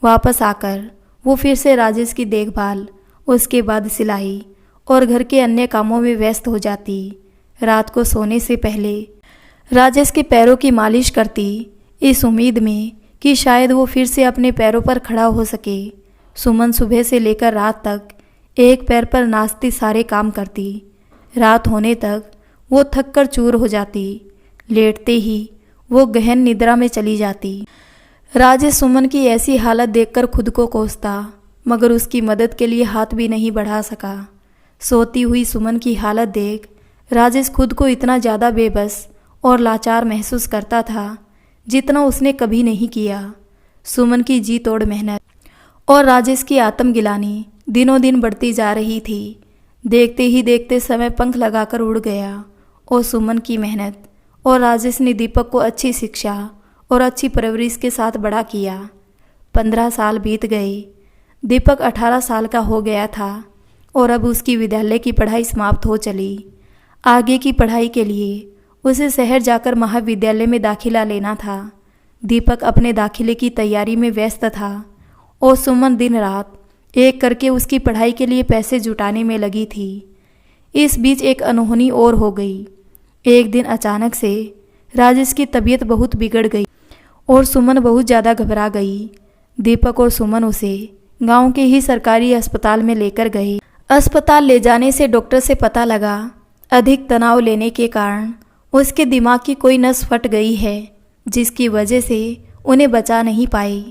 वापस आकर वो फिर से राजेश की देखभाल, उसके बाद सिलाई और घर के अन्य कामों में व्यस्त हो जाती। रात को सोने से पहले राजेश के पैरों की मालिश करती, इस उम्मीद में कि शायद वो फिर से अपने पैरों पर खड़ा हो सके। सुमन सुबह से लेकर रात तक एक पैर पर नाचती सारे काम करती। रात होने तक वो थक कर चूर हो जाती। लेटते ही वो गहन निद्रा में चली जाती। राजेश सुमन की ऐसी हालत देखकर खुद को कोसता, मगर उसकी मदद के लिए हाथ भी नहीं बढ़ा सका। सोती हुई सुमन की हालत देख राजेश खुद को इतना ज़्यादा बेबस और लाचार महसूस करता था जितना उसने कभी नहीं किया। सुमन की जी तोड़ मेहनत और राजेश की आत्मगिलानी दिनों दिन बढ़ती जा रही थी। देखते ही देखते समय पंख लगाकर उड़ गया और सुमन की मेहनत और राजेश ने दीपक को अच्छी शिक्षा और अच्छी परवरिश के साथ बड़ा किया। 15 साल बीत गए। दीपक 18 साल का हो गया था और अब उसकी विद्यालय की पढ़ाई समाप्त हो चली। आगे की पढ़ाई के लिए उसे शहर जाकर महाविद्यालय में दाखिला लेना था। दीपक अपने दाखिले की तैयारी में व्यस्त था और सुमन दिन रात एक करके उसकी पढ़ाई के लिए पैसे जुटाने में लगी थी। इस बीच एक अनहोनी और हो गई। एक दिन अचानक से राजेश की तबीयत बहुत बिगड़ गई और सुमन बहुत ज़्यादा घबरा गई। दीपक और सुमन उसे गांव के ही सरकारी अस्पताल में लेकर गए। अस्पताल ले जाने से डॉक्टर से पता लगा अधिक तनाव लेने के कारण उसके दिमाग की कोई नस फट गई है, जिसकी वजह से उन्हें बचा नहीं पाए।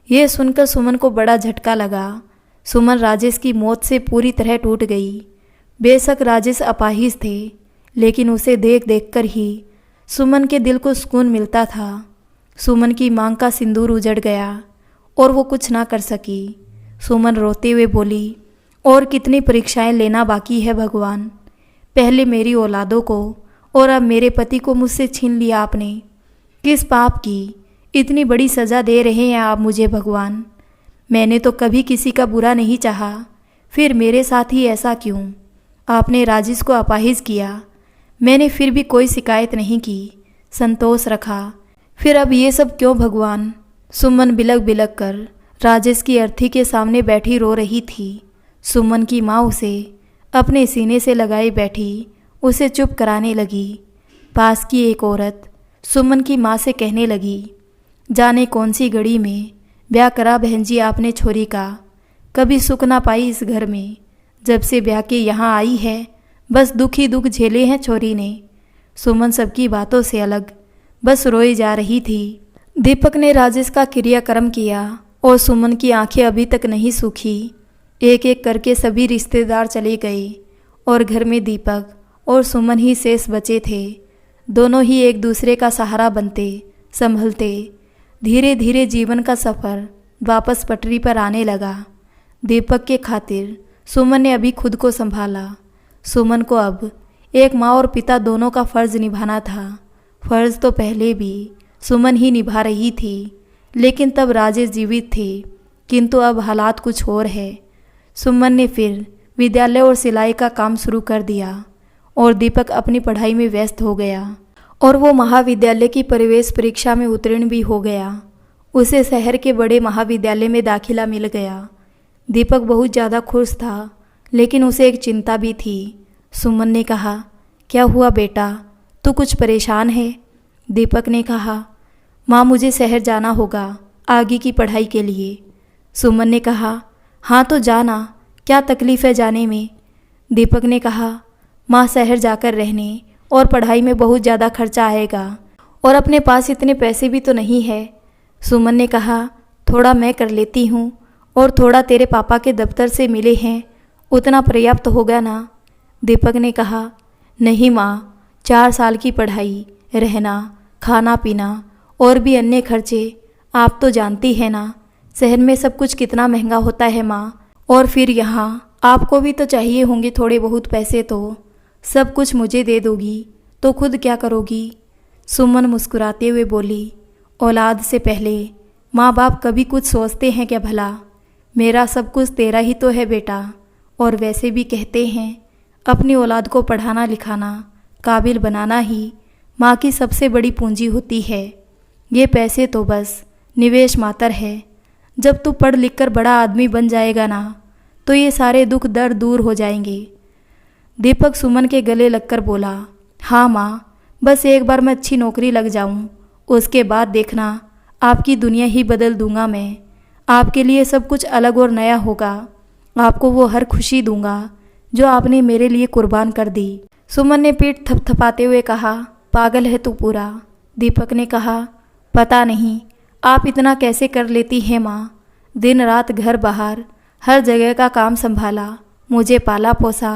यह सुनकर सुमन को बड़ा झटका लगा। सुमन राजेश की मौत से पूरी तरह टूट गई। बेशक राजेश अपाहिज थे, लेकिन उसे देख देख कर ही सुमन के दिल को सुकून मिलता था। सुमन की मांग का सिंदूर उजड़ गया और वो कुछ ना कर सकी। सुमन रोते हुए बोली, और कितनी परीक्षाएं लेना बाकी है भगवान। पहले मेरी औलादों को और अब मेरे पति को मुझसे छीन लिया आपने। किस पाप की इतनी बड़ी सज़ा दे रहे हैं आप मुझे भगवान। मैंने तो कभी किसी का बुरा नहीं चाहा, फिर मेरे साथ ही ऐसा क्यों। आपने राजेश को अपाहिज किया, मैंने फिर भी कोई शिकायत नहीं की, संतोष रखा, फिर अब ये सब क्यों भगवान। सुमन बिलक बिलक कर राजेश की अर्थी के सामने बैठी रो रही थी। सुमन की माँ उसे अपने सीने से लगाई बैठी उसे चुप कराने लगी। पास की एक औरत सुमन की माँ से कहने लगी, जाने कौन सी घड़ी में ब्याह करा बहन जी आपने छोरी का। कभी सुख ना पाई इस घर में, जब से ब्याह के यहाँ आई है बस दुख ही दुख झेले हैं छोरी ने। सुमन सबकी बातों से अलग बस रोई जा रही थी। दीपक ने राजेश का क्रियाक्रम किया और सुमन की आंखें अभी तक नहीं सूखी। एक एक करके सभी रिश्तेदार चले गए और घर में दीपक और सुमन ही शेष बचे थे। दोनों ही एक दूसरे का सहारा बनते संभलते धीरे धीरे जीवन का सफ़र वापस पटरी पर आने लगा। दीपक के खातिर सुमन ने अभी खुद को संभाला। सुमन को अब एक माँ और पिता दोनों का फ़र्ज निभाना था। फ़र्ज तो पहले भी सुमन ही निभा रही थी, लेकिन तब राजेश जीवित थे, किंतु अब हालात कुछ और है। सुमन ने फिर विद्यालय और सिलाई का काम शुरू कर दिया और दीपक अपनी पढ़ाई में व्यस्त हो गया और वो महाविद्यालय की प्रवेश परीक्षा में उत्तीर्ण भी हो गया। उसे शहर के बड़े महाविद्यालय में दाखिला मिल गया। दीपक बहुत ज़्यादा खुश था, लेकिन उसे एक चिंता भी थी। सुमन ने कहा, क्या हुआ बेटा, तू कुछ परेशान है? दीपक ने कहा, माँ मुझे शहर जाना होगा आगे की पढ़ाई के लिए। सुमन ने कहा, हाँ तो जाना, क्या तकलीफ़ है जाने में। दीपक ने कहा, माँ शहर जाकर रहने और पढ़ाई में बहुत ज़्यादा खर्चा आएगा और अपने पास इतने पैसे भी तो नहीं है। सुमन ने कहा, थोड़ा मैं कर लेती हूँ और थोड़ा तेरे पापा के दफ्तर से मिले हैं, उतना पर्याप्त होगा ना। दीपक ने कहा, नहीं माँ, 4 साल की पढ़ाई, रहना, खाना पीना और भी अन्य खर्चे आप तो जानती हैं ना, शहर में सब कुछ कितना महंगा होता है माँ। और फिर यहाँ आपको भी तो चाहिए होंगे थोड़े बहुत पैसे, तो सब कुछ मुझे दे दोगी तो खुद क्या करोगी। सुमन मुस्कुराते हुए बोली, औलाद से पहले माँ बाप कभी कुछ सोचते हैं क्या भला। मेरा सब कुछ तेरा ही तो है बेटा। और वैसे भी कहते हैं अपनी औलाद को पढ़ाना लिखाना काबिल बनाना ही माँ की सबसे बड़ी पूंजी होती है। ये पैसे तो बस निवेश मात्र है। जब तू पढ़ लिख कर बड़ा आदमी बन जाएगा ना, तो ये सारे दुख दर्द दूर हो जाएंगे। दीपक सुमन के गले लगकर बोला, हाँ माँ, बस एक बार मैं अच्छी नौकरी लग जाऊँ, उसके बाद देखना आपकी दुनिया ही बदल दूंगा मैं। आपके लिए सब कुछ अलग और नया होगा। आपको वो हर खुशी दूंगा जो आपने मेरे लिए कुर्बान कर दी। सुमन ने पीठ थपथपाते हुए कहा, पागल है तू पूरा। दीपक ने कहा, पता नहीं आप इतना कैसे कर लेती हैं माँ। दिन रात घर बाहर हर जगह का काम संभाला, मुझे पाला पोसा,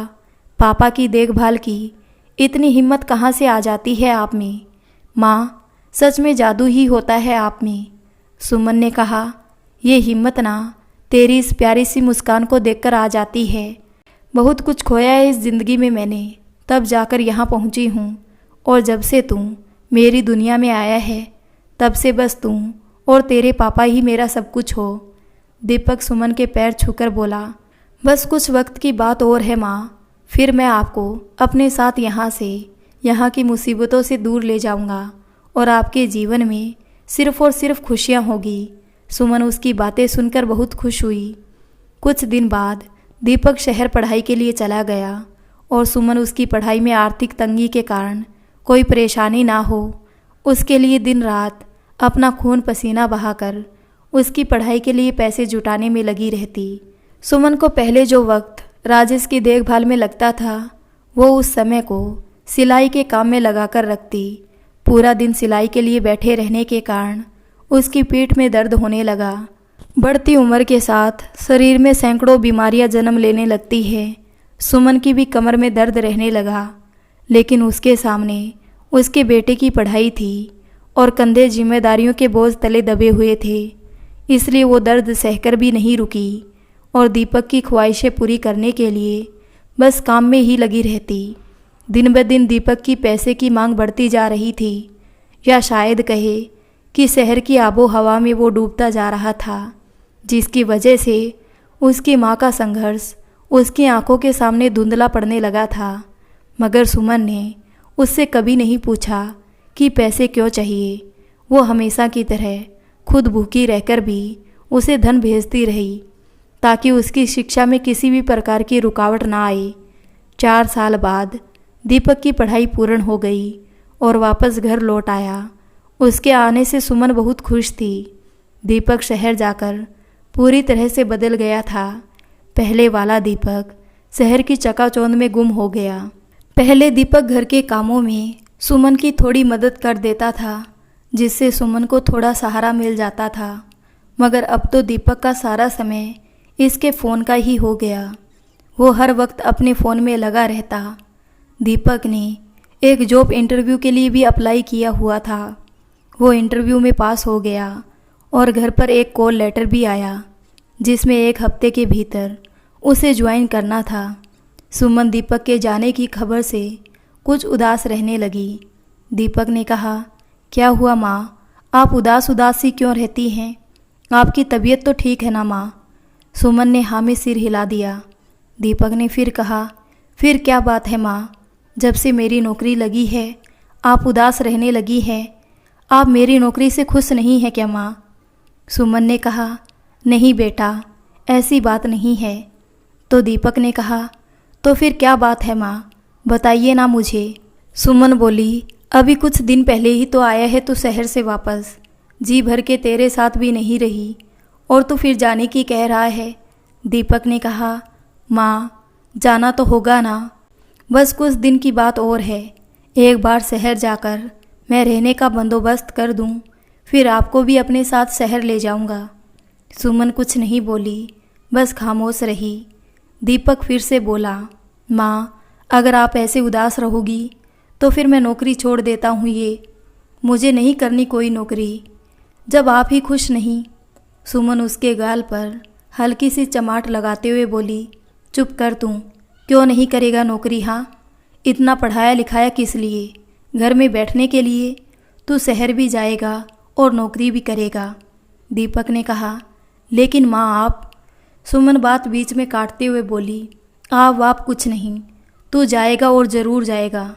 पापा की देखभाल की, इतनी हिम्मत कहाँ से आ जाती है आप में? माँ, सच में जादू ही होता है आप में। सुमन ने कहा, ये हिम्मत ना तेरी इस प्यारी सी मुस्कान को देखकर आ जाती है। बहुत कुछ खोया है इस ज़िंदगी में मैंने, तब जाकर यहाँ पहुँची हूँ। और जब से तू मेरी दुनिया में आया है, तब से बस तू और तेरे पापा ही मेरा सब कुछ हो। दीपक सुमन के पैर छूकर बोला, बस कुछ वक्त की बात और है माँ, फिर मैं आपको अपने साथ यहाँ की मुसीबतों से दूर ले जाऊँगा और आपके जीवन में सिर्फ और सिर्फ खुशियाँ होगी। सुमन उसकी बातें सुनकर बहुत खुश हुई। कुछ दिन बाद दीपक शहर पढ़ाई के लिए चला गया और सुमन उसकी पढ़ाई में आर्थिक तंगी के कारण कोई परेशानी ना हो, उसके लिए दिन रात अपना खून पसीना बहाकर उसकी पढ़ाई के लिए पैसे जुटाने में लगी रहती। सुमन को पहले जो वक्त राजेश की देखभाल में लगता था, वो उस समय को सिलाई के काम में लगाकर रखती। पूरा दिन सिलाई के लिए बैठे रहने के कारण उसकी पीठ में दर्द होने लगा। बढ़ती उम्र के साथ शरीर में सैकड़ों बीमारियां जन्म लेने लगती है। सुमन की भी कमर में दर्द रहने लगा, लेकिन उसके सामने उसके बेटे की पढ़ाई थी और कंधे जिम्मेदारियों के बोझ तले दबे हुए थे, इसलिए वो दर्द सहकर भी नहीं रुकी और दीपक की ख्वाहिशें पूरी करने के लिए बस काम में ही लगी रहती। दिन ब दिन दीपक की पैसे की मांग बढ़ती जा रही थी, या शायद कहे कि शहर की आबो हवा में वो डूबता जा रहा था, जिसकी वजह से उसकी माँ का संघर्ष उसकी आंखों के सामने धुंधला पड़ने लगा था। मगर सुमन ने उससे कभी नहीं पूछा कि पैसे क्यों चाहिए। वो हमेशा की तरह खुद भूखी रहकर भी उसे धन भेजती रही, ताकि उसकी शिक्षा में किसी भी प्रकार की रुकावट ना आए। 4 साल बाद दीपक की पढ़ाई पूर्ण हो गई और वापस घर लौट आया। उसके आने से सुमन बहुत खुश थी। दीपक शहर जाकर पूरी तरह से बदल गया था। पहले वाला दीपक शहर की चकाचौंध में गुम हो गया। पहले दीपक घर के कामों में सुमन की थोड़ी मदद कर देता था, जिससे सुमन को थोड़ा सहारा मिल जाता था। मगर अब तो दीपक का सारा समय इसके फ़ोन का ही हो गया। वो हर वक्त अपने फ़ोन में लगा रहता। दीपक ने एक जॉब इंटरव्यू के लिए भी अप्लाई किया हुआ था। वो इंटरव्यू में पास हो गया और घर पर एक कॉल लेटर भी आया, जिसमें 1 हफ्ते के भीतर उसे ज्वाइन करना था। सुमन दीपक के जाने की खबर से कुछ उदास रहने लगी। दीपक ने कहा, क्या हुआ माँ, आप उदास उदास सी क्यों रहती हैं? आपकी तबीयत तो ठीक है ना माँ? सुमन ने हाँ में सिर हिला दिया। दीपक ने फिर कहा, फिर क्या बात है माँ, जब से मेरी नौकरी लगी है आप उदास रहने लगी हैं। आप मेरी नौकरी से खुश नहीं हैं क्या माँ? सुमन ने कहा, नहीं बेटा, ऐसी बात नहीं है। तो दीपक ने कहा, तो फिर क्या बात है माँ, बताइए ना मुझे। सुमन बोली, अभी कुछ दिन पहले ही तो आया है तू शहर से वापस, जी भर के तेरे साथ भी नहीं रही और तू फिर जाने की कह रहा है। दीपक ने कहा, माँ, जाना तो होगा ना, बस कुछ दिन की बात और है। एक बार शहर जाकर मैं रहने का बंदोबस्त कर दूं, फिर आपको भी अपने साथ शहर ले जाऊंगा। सुमन कुछ नहीं बोली, बस खामोश रही। दीपक फिर से बोला, माँ, अगर आप ऐसे उदास रहोगी तो फिर मैं नौकरी छोड़ देता हूँ। ये मुझे नहीं करनी कोई नौकरी, जब आप ही खुश नहीं। सुमन उसके गाल पर हल्की सी चमाट लगाते हुए बोली, चुप कर तू, क्यों नहीं करेगा नौकरी? हाँ, इतना पढ़ाया लिखाया किस लिए? घर में बैठने के लिए? तू शहर भी जाएगा और नौकरी भी करेगा। दीपक ने कहा, लेकिन माँ आप। सुमन बात बीच में काटते हुए बोली, आप कुछ नहीं, तू जाएगा और ज़रूर जाएगा।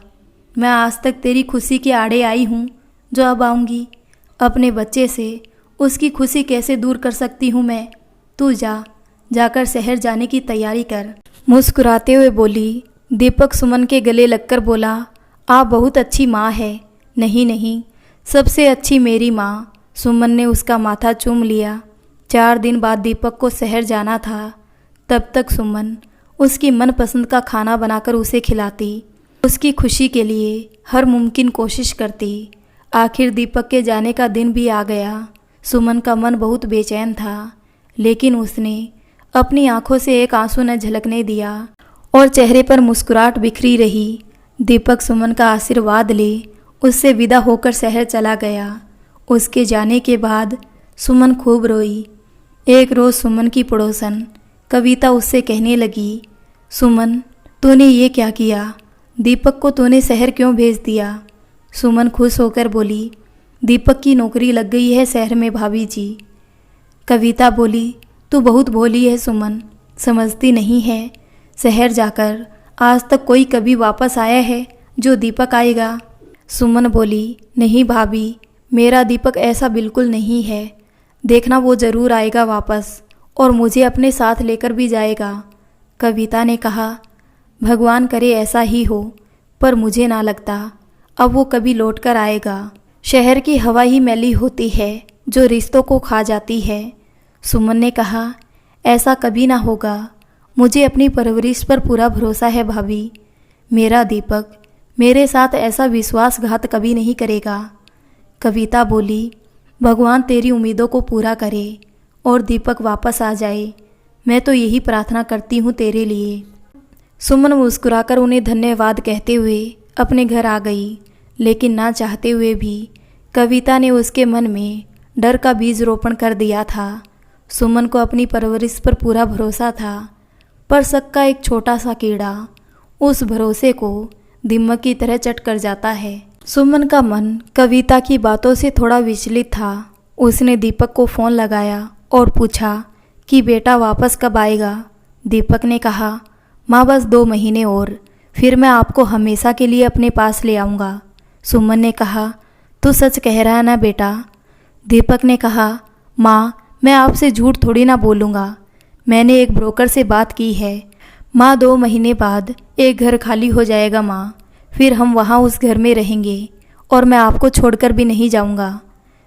मैं आज तक तेरी खुशी के आड़े आई हूँ, जो अब आऊँगी। अपने बच्चे से उसकी खुशी कैसे दूर कर सकती हूँ मैं? तू जाकर शहर जाने की तैयारी कर। मुस्कुराते हुए बोली। दीपक सुमन के गले लगकर बोला, आप बहुत अच्छी माँ है। नहीं, सबसे अच्छी मेरी माँ। सुमन ने उसका माथा चूम लिया। 4 दिन बाद दीपक को शहर जाना था। तब तक सुमन उसकी मनपसंद का खाना बनाकर उसे खिलाती, उसकी खुशी के लिए हर मुमकिन कोशिश करती। आखिर दीपक के जाने का दिन भी आ गया। सुमन का मन बहुत बेचैन था, लेकिन उसने अपनी आंखों से एक आंसू न झलकने दिया और चेहरे पर मुस्कुराहट बिखरी रही। दीपक सुमन का आशीर्वाद ले उससे विदा होकर शहर चला गया। उसके जाने के बाद सुमन खूब रोई। एक रोज़ सुमन की पड़ोसन कविता उससे कहने लगी, सुमन तूने ये क्या किया? दीपक को तूने शहर क्यों भेज दिया? सुमन खुश होकर बोली, दीपक की नौकरी लग गई है शहर में भाभी जी। कविता बोली, तू बहुत भोली है सुमन, समझती नहीं है। शहर जाकर आज तक कोई कभी वापस आया है जो दीपक आएगा? सुमन बोली, नहीं भाभी, मेरा दीपक ऐसा बिल्कुल नहीं है। देखना वो ज़रूर आएगा वापस और मुझे अपने साथ लेकर भी जाएगा। कविता ने कहा, भगवान करे ऐसा ही हो, पर मुझे ना लगता अब वो कभी लौट कर आएगा। शहर की हवा ही मैली होती है जो रिश्तों को खा जाती है। सुमन ने कहा, ऐसा कभी ना होगा। मुझे अपनी परवरिश पर पूरा भरोसा है भाभी। मेरा दीपक मेरे साथ ऐसा विश्वासघात कभी नहीं करेगा। कविता बोली, भगवान तेरी उम्मीदों को पूरा करे और दीपक वापस आ जाए। मैं तो यही प्रार्थना करती हूँ तेरे लिए। सुमन मुस्कुराकर उन्हें धन्यवाद कहते हुए अपने घर आ गई, लेकिन ना चाहते हुए भी कविता ने उसके मन में डर का बीज रोपण कर दिया था। सुमन को अपनी परवरिश पर पूरा भरोसा था, पर शक का एक छोटा सा कीड़ा उस भरोसे को दीमक की तरह चट कर जाता है। सुमन का मन कविता की बातों से थोड़ा विचलित था। उसने दीपक को फ़ोन लगाया और पूछा कि बेटा वापस कब आएगा? दीपक ने कहा, माँ बस 2 महीने और, फिर मैं आपको हमेशा के लिए अपने पास ले आऊँगा। सुमन ने कहा, तू सच कह रहा है ना बेटा? दीपक ने कहा, माँ मैं आपसे झूठ थोड़ी ना बोलूँगा। मैंने एक ब्रोकर से बात की है। माँ 2 महीने बाद एक घर खाली हो जाएगा माँ, फिर हम वहाँ उस घर में रहेंगे और मैं आपको छोड़कर भी नहीं जाऊँगा।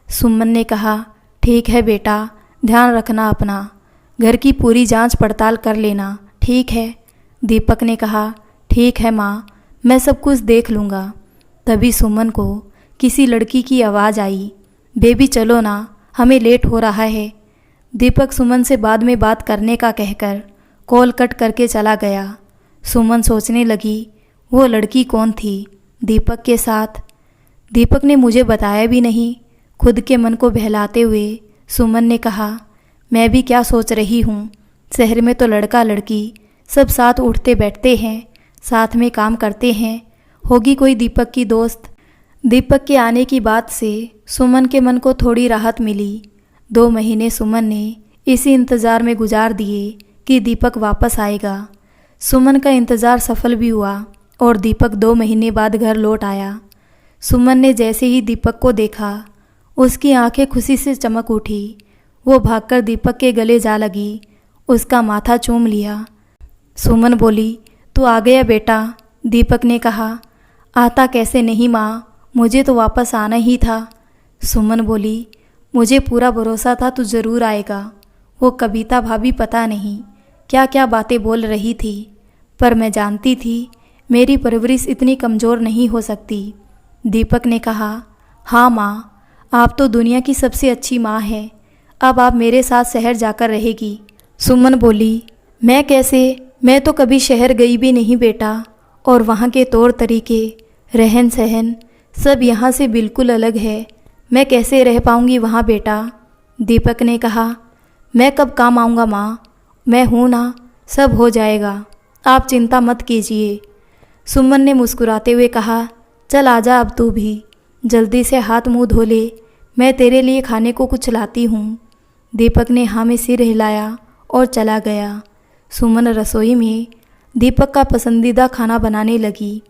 सुमन ने कहा, ठीक है बेटा, ध्यान रखना अपना, घर की पूरी जांच पड़ताल कर लेना, ठीक है? दीपक ने कहा, ठीक है माँ, मैं सब कुछ देख लूँगा। तभी सुमन को किसी लड़की की आवाज़ आई, बेबी चलो ना, हमें लेट हो रहा है। दीपक सुमन से बाद में बात करने का कहकर कॉल कट करके चला गया। सुमन सोचने लगी, वो लड़की कौन थी दीपक के साथ? दीपक ने मुझे बताया भी नहीं। खुद के मन को बहलाते हुए सुमन ने कहा, मैं भी क्या सोच रही हूँ, शहर में तो लड़का लड़की सब साथ उठते बैठते हैं, साथ में काम करते हैं, होगी कोई दीपक की दोस्त। दीपक के आने की बात से सुमन के मन को थोड़ी राहत मिली। 2 महीने सुमन ने इसी इंतज़ार में गुजार दिए कि दीपक वापस आएगा। सुमन का इंतज़ार सफल भी हुआ और दीपक 2 महीने बाद घर लौट आया। सुमन ने जैसे ही दीपक को देखा, उसकी आंखें खुशी से चमक उठी। वो भागकर दीपक के गले जा लगी, उसका माथा चूम लिया। सुमन बोली, तू आ गया बेटा? दीपक ने कहा, आता कैसे नहीं माँ, मुझे तो वापस आना ही था। सुमन बोली, मुझे पूरा भरोसा था तू ज़रूर आएगा। वो कविता भाभी पता नहीं क्या क्या बातें बोल रही थी, पर मैं जानती थी मेरी परवरिश इतनी कमज़ोर नहीं हो सकती। दीपक ने कहा, हाँ माँ, आप तो दुनिया की सबसे अच्छी माँ हैं। अब आप मेरे साथ शहर जाकर रहेगी। सुमन बोली, मैं कैसे? मैं तो कभी शहर गई भी नहीं बेटा, और वहाँ के तौर तरीके, रहन सहन सब यहाँ से बिल्कुल अलग है। मैं कैसे रह पाऊँगी वहाँ बेटा? दीपक ने कहा, मैं कब काम आऊँगा माँ, मैं हूँ ना, सब हो जाएगा, आप चिंता मत कीजिए। सुमन ने मुस्कुराते हुए कहा, चल आजा अब तू भी, जल्दी से हाथ मुंह धो ले, मैं तेरे लिए खाने को कुछ लाती हूँ। दीपक ने हाँ में सिर हिलाया और चला गया। सुमन रसोई में दीपक का पसंदीदा खाना बनाने लगी।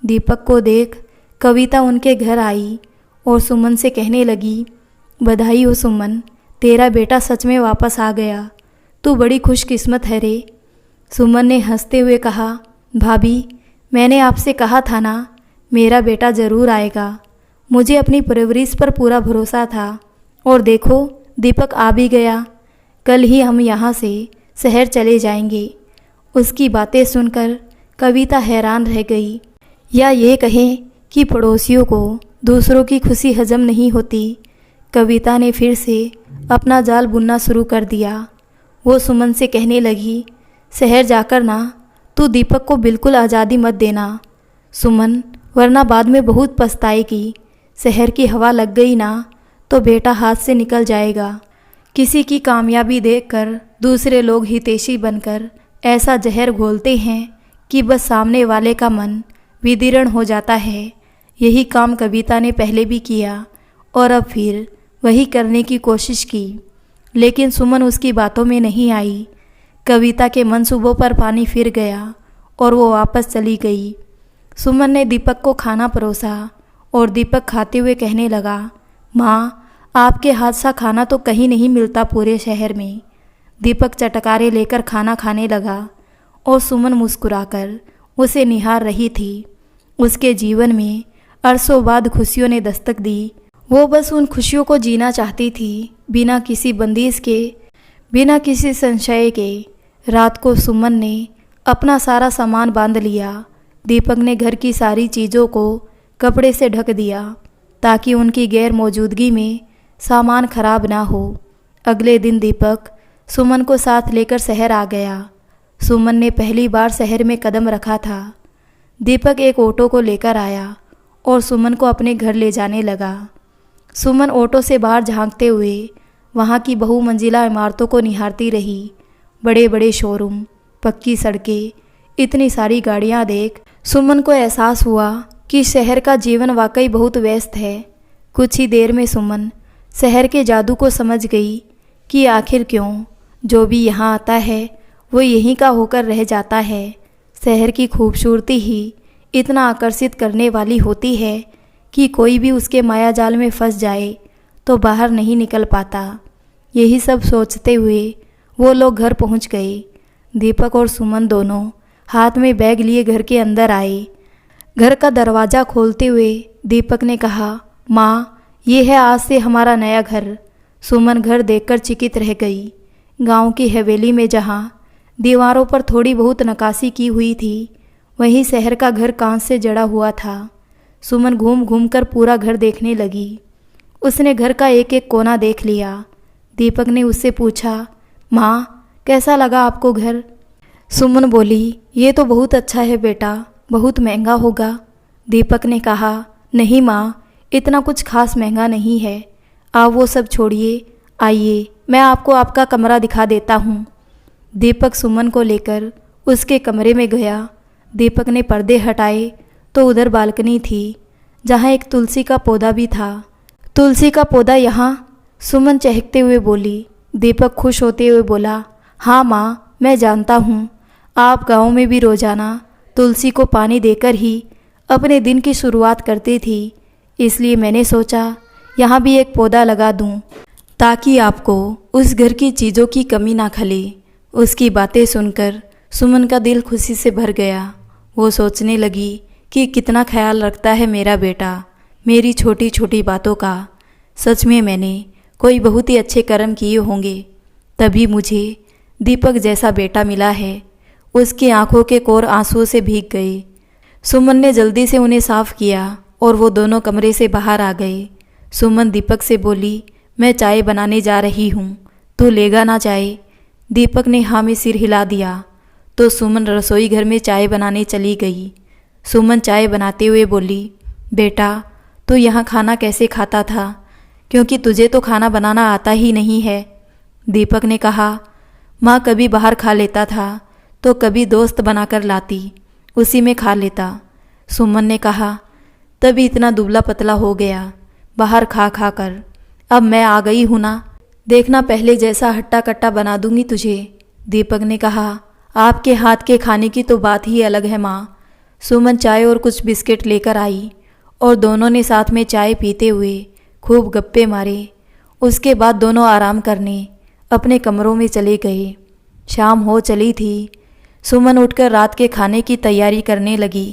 दीपक को देख कविता उनके घर आई और सुमन से कहने लगी, बधाई हो सुमन, तेरा बेटा सच में वापस आ गया, तू बड़ी खुशकिस्मत है रे। सुमन ने हंसते हुए कहा, भाभी मैंने आपसे कहा था ना, मेरा बेटा ज़रूर आएगा। मुझे अपनी परवरिश पर पूरा भरोसा था, और देखो दीपक आ भी गया। कल ही हम यहाँ से शहर चले जाएंगे। उसकी बातें सुनकर कविता हैरान रह गई, या ये कहें कि पड़ोसियों को दूसरों की खुशी हजम नहीं होती। कविता ने फिर से अपना जाल बुनना शुरू कर दिया। वो सुमन से कहने लगी, शहर जाकर ना तू दीपक को बिल्कुल आज़ादी मत देना। सुमन, वरना बाद में बहुत पछताएगी। शहर की हवा लग गई ना तो बेटा हाथ से निकल जाएगा। किसी की कामयाबी देखकर दूसरे लोग हितैषी बनकर ऐसा जहर घोलते हैं कि बस सामने वाले का मन विदीर्ण हो जाता है। यही काम कविता ने पहले भी किया और अब फिर वही करने की कोशिश की, लेकिन सुमन उसकी बातों में नहीं आई। कविता के मनसूबों पर पानी फिर गया और वो वापस चली गई। सुमन ने दीपक को खाना परोसा और दीपक खाते हुए कहने लगा, माँ, आपके हाथ सा खाना तो कहीं नहीं मिलता पूरे शहर में। दीपक चटकारे लेकर खाना खाने लगा और सुमन मुस्कुराकर उसे निहार रही थी। उसके जीवन में अरसों बाद खुशियों ने दस्तक दी। वो बस उन खुशियों को जीना चाहती थी, बिना किसी बंदिश के, बिना किसी संशय के। रात को सुमन ने अपना सारा सामान बांध लिया। दीपक ने घर की सारी चीज़ों को कपड़े से ढक दिया ताकि उनकी गैर मौजूदगी में सामान खराब ना हो। अगले दिन दीपक सुमन को साथ लेकर शहर आ गया। सुमन ने पहली बार शहर में कदम रखा था। दीपक एक ऑटो को लेकर आया और सुमन को अपने घर ले जाने लगा। सुमन ऑटो से बाहर झांकते हुए वहाँ की बहुमंजिला इमारतों को निहारती रही। बड़े बड़े शोरूम, पक्की सड़कें, इतनी सारी गाड़ियाँ देख सुमन को एहसास हुआ कि शहर का जीवन वाकई बहुत व्यस्त है। कुछ ही देर में सुमन शहर के जादू को समझ गई कि आखिर क्यों जो भी यहाँ आता है वो यहीं का होकर रह जाता है। शहर की खूबसूरती ही इतना आकर्षित करने वाली होती है कि कोई भी उसके मायाजाल में फंस जाए तो बाहर नहीं निकल पाता। यही सब सोचते हुए वो लोग घर पहुँच गए। दीपक और सुमन दोनों हाथ में बैग लिए घर के अंदर आए। घर का दरवाज़ा खोलते हुए दीपक ने कहा, माँ, ये है आज से हमारा नया घर। सुमन घर देखकर चकित रह गई। गांव की हवेली में जहाँ दीवारों पर थोड़ी बहुत नक्काशी की हुई थी, वहीं शहर का घर कांच से जड़ा हुआ था। सुमन घूम घूम कर पूरा घर देखने लगी। उसने घर का एक एक कोना देख लिया। दीपक ने उससे पूछा, माँ, कैसा लगा आपको घर? सुमन बोली, ये तो बहुत अच्छा है बेटा, बहुत महंगा होगा। दीपक ने कहा, नहीं माँ, इतना कुछ खास महंगा नहीं है। आप वो सब छोड़िए, आइए मैं आपको आपका कमरा दिखा देता हूँ। दीपक सुमन को लेकर उसके कमरे में गया। दीपक ने पर्दे हटाए तो उधर बालकनी थी जहाँ एक तुलसी का पौधा भी था। तुलसी का पौधा यहाँ? सुमन चहकते हुए बोली। दीपक खुश होते हुए बोला, हाँ माँ, मैं जानता हूँ आप गाँव में भी रोजाना तुलसी को पानी देकर ही अपने दिन की शुरुआत करती थी, इसलिए मैंने सोचा यहाँ भी एक पौधा लगा दूँ ताकि आपको उस घर की चीज़ों की कमी ना खले। उसकी बातें सुनकर सुमन का दिल खुशी से भर गया। वो सोचने लगी कि कितना ख्याल रखता है मेरा बेटा मेरी छोटी छोटी बातों का। सच में मैंने कोई बहुत ही अच्छे कर्म किए होंगे, तभी मुझे दीपक जैसा बेटा मिला है। उसकी आंखों के कोर आंसुओं से भीग गए। सुमन ने जल्दी से उन्हें साफ किया और वो दोनों कमरे से बाहर आ गए। सुमन दीपक से बोली, मैं चाय बनाने जा रही हूँ, तो लेगा ना चाय? दीपक ने हाँ में सिर हिला दिया तो सुमन रसोई घर में चाय बनाने चली गई। सुमन चाय बनाते हुए बोली, बेटा, तू यहाँ खाना कैसे खाता था, क्योंकि तुझे तो खाना बनाना आता ही नहीं है। दीपक ने कहा, माँ, कभी बाहर खा लेता था तो कभी दोस्त बनाकर लाती, उसी में खा लेता। सुमन ने कहा, तभी इतना दुबला पतला हो गया बाहर खा खा कर। अब मैं आ गई हूँ ना, देखना पहले जैसा हट्टा कट्टा बना दूंगी तुझे। दीपक ने कहा, आपके हाथ के खाने की तो बात ही अलग है माँ। सुमन चाय और कुछ बिस्किट लेकर आई और दोनों ने साथ में चाय पीते हुए खूब गप्पे मारे। उसके बाद दोनों आराम करने अपने कमरों में चले गए। शाम हो चली थी। सुमन उठकर रात के खाने की तैयारी करने लगी।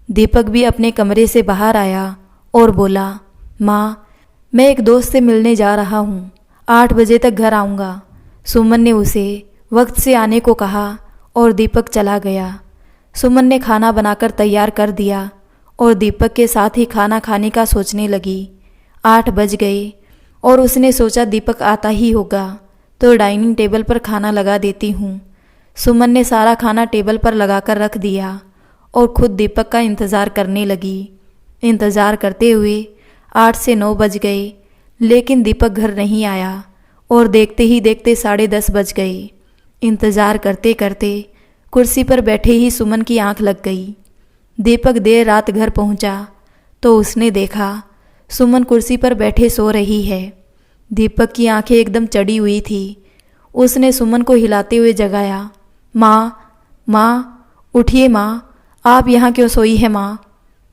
दीपक भी अपने कमरे से बाहर आया और बोला, माँ, मैं एक दोस्त से मिलने जा रहा हूँ, 8 बजे तक घर आऊँगा। सुमन ने उसे वक्त से आने को कहा और दीपक चला गया। सुमन ने खाना बनाकर तैयार कर दिया और दीपक के साथ ही खाना खाने का सोचने लगी। 8 बज गए और उसने सोचा दीपक आता ही होगा तो डाइनिंग टेबल पर खाना लगा देती हूँ। सुमन ने सारा खाना टेबल पर लगाकर रख दिया और खुद दीपक का इंतज़ार करने लगी। इंतज़ार करते हुए 8 से 9 बज गए, लेकिन दीपक घर नहीं आया और देखते ही देखते 10:30 बज गए। इंतज़ार करते करते कुर्सी पर बैठे ही सुमन की आंख लग गई। दीपक देर रात घर पहुंचा तो उसने देखा सुमन कुर्सी पर बैठे सो रही है। दीपक की आंखें एकदम चढ़ी हुई थी। उसने सुमन को हिलाते हुए जगाया। माँ, माँ, उठिए माँ, आप यहाँ क्यों सोई है माँ?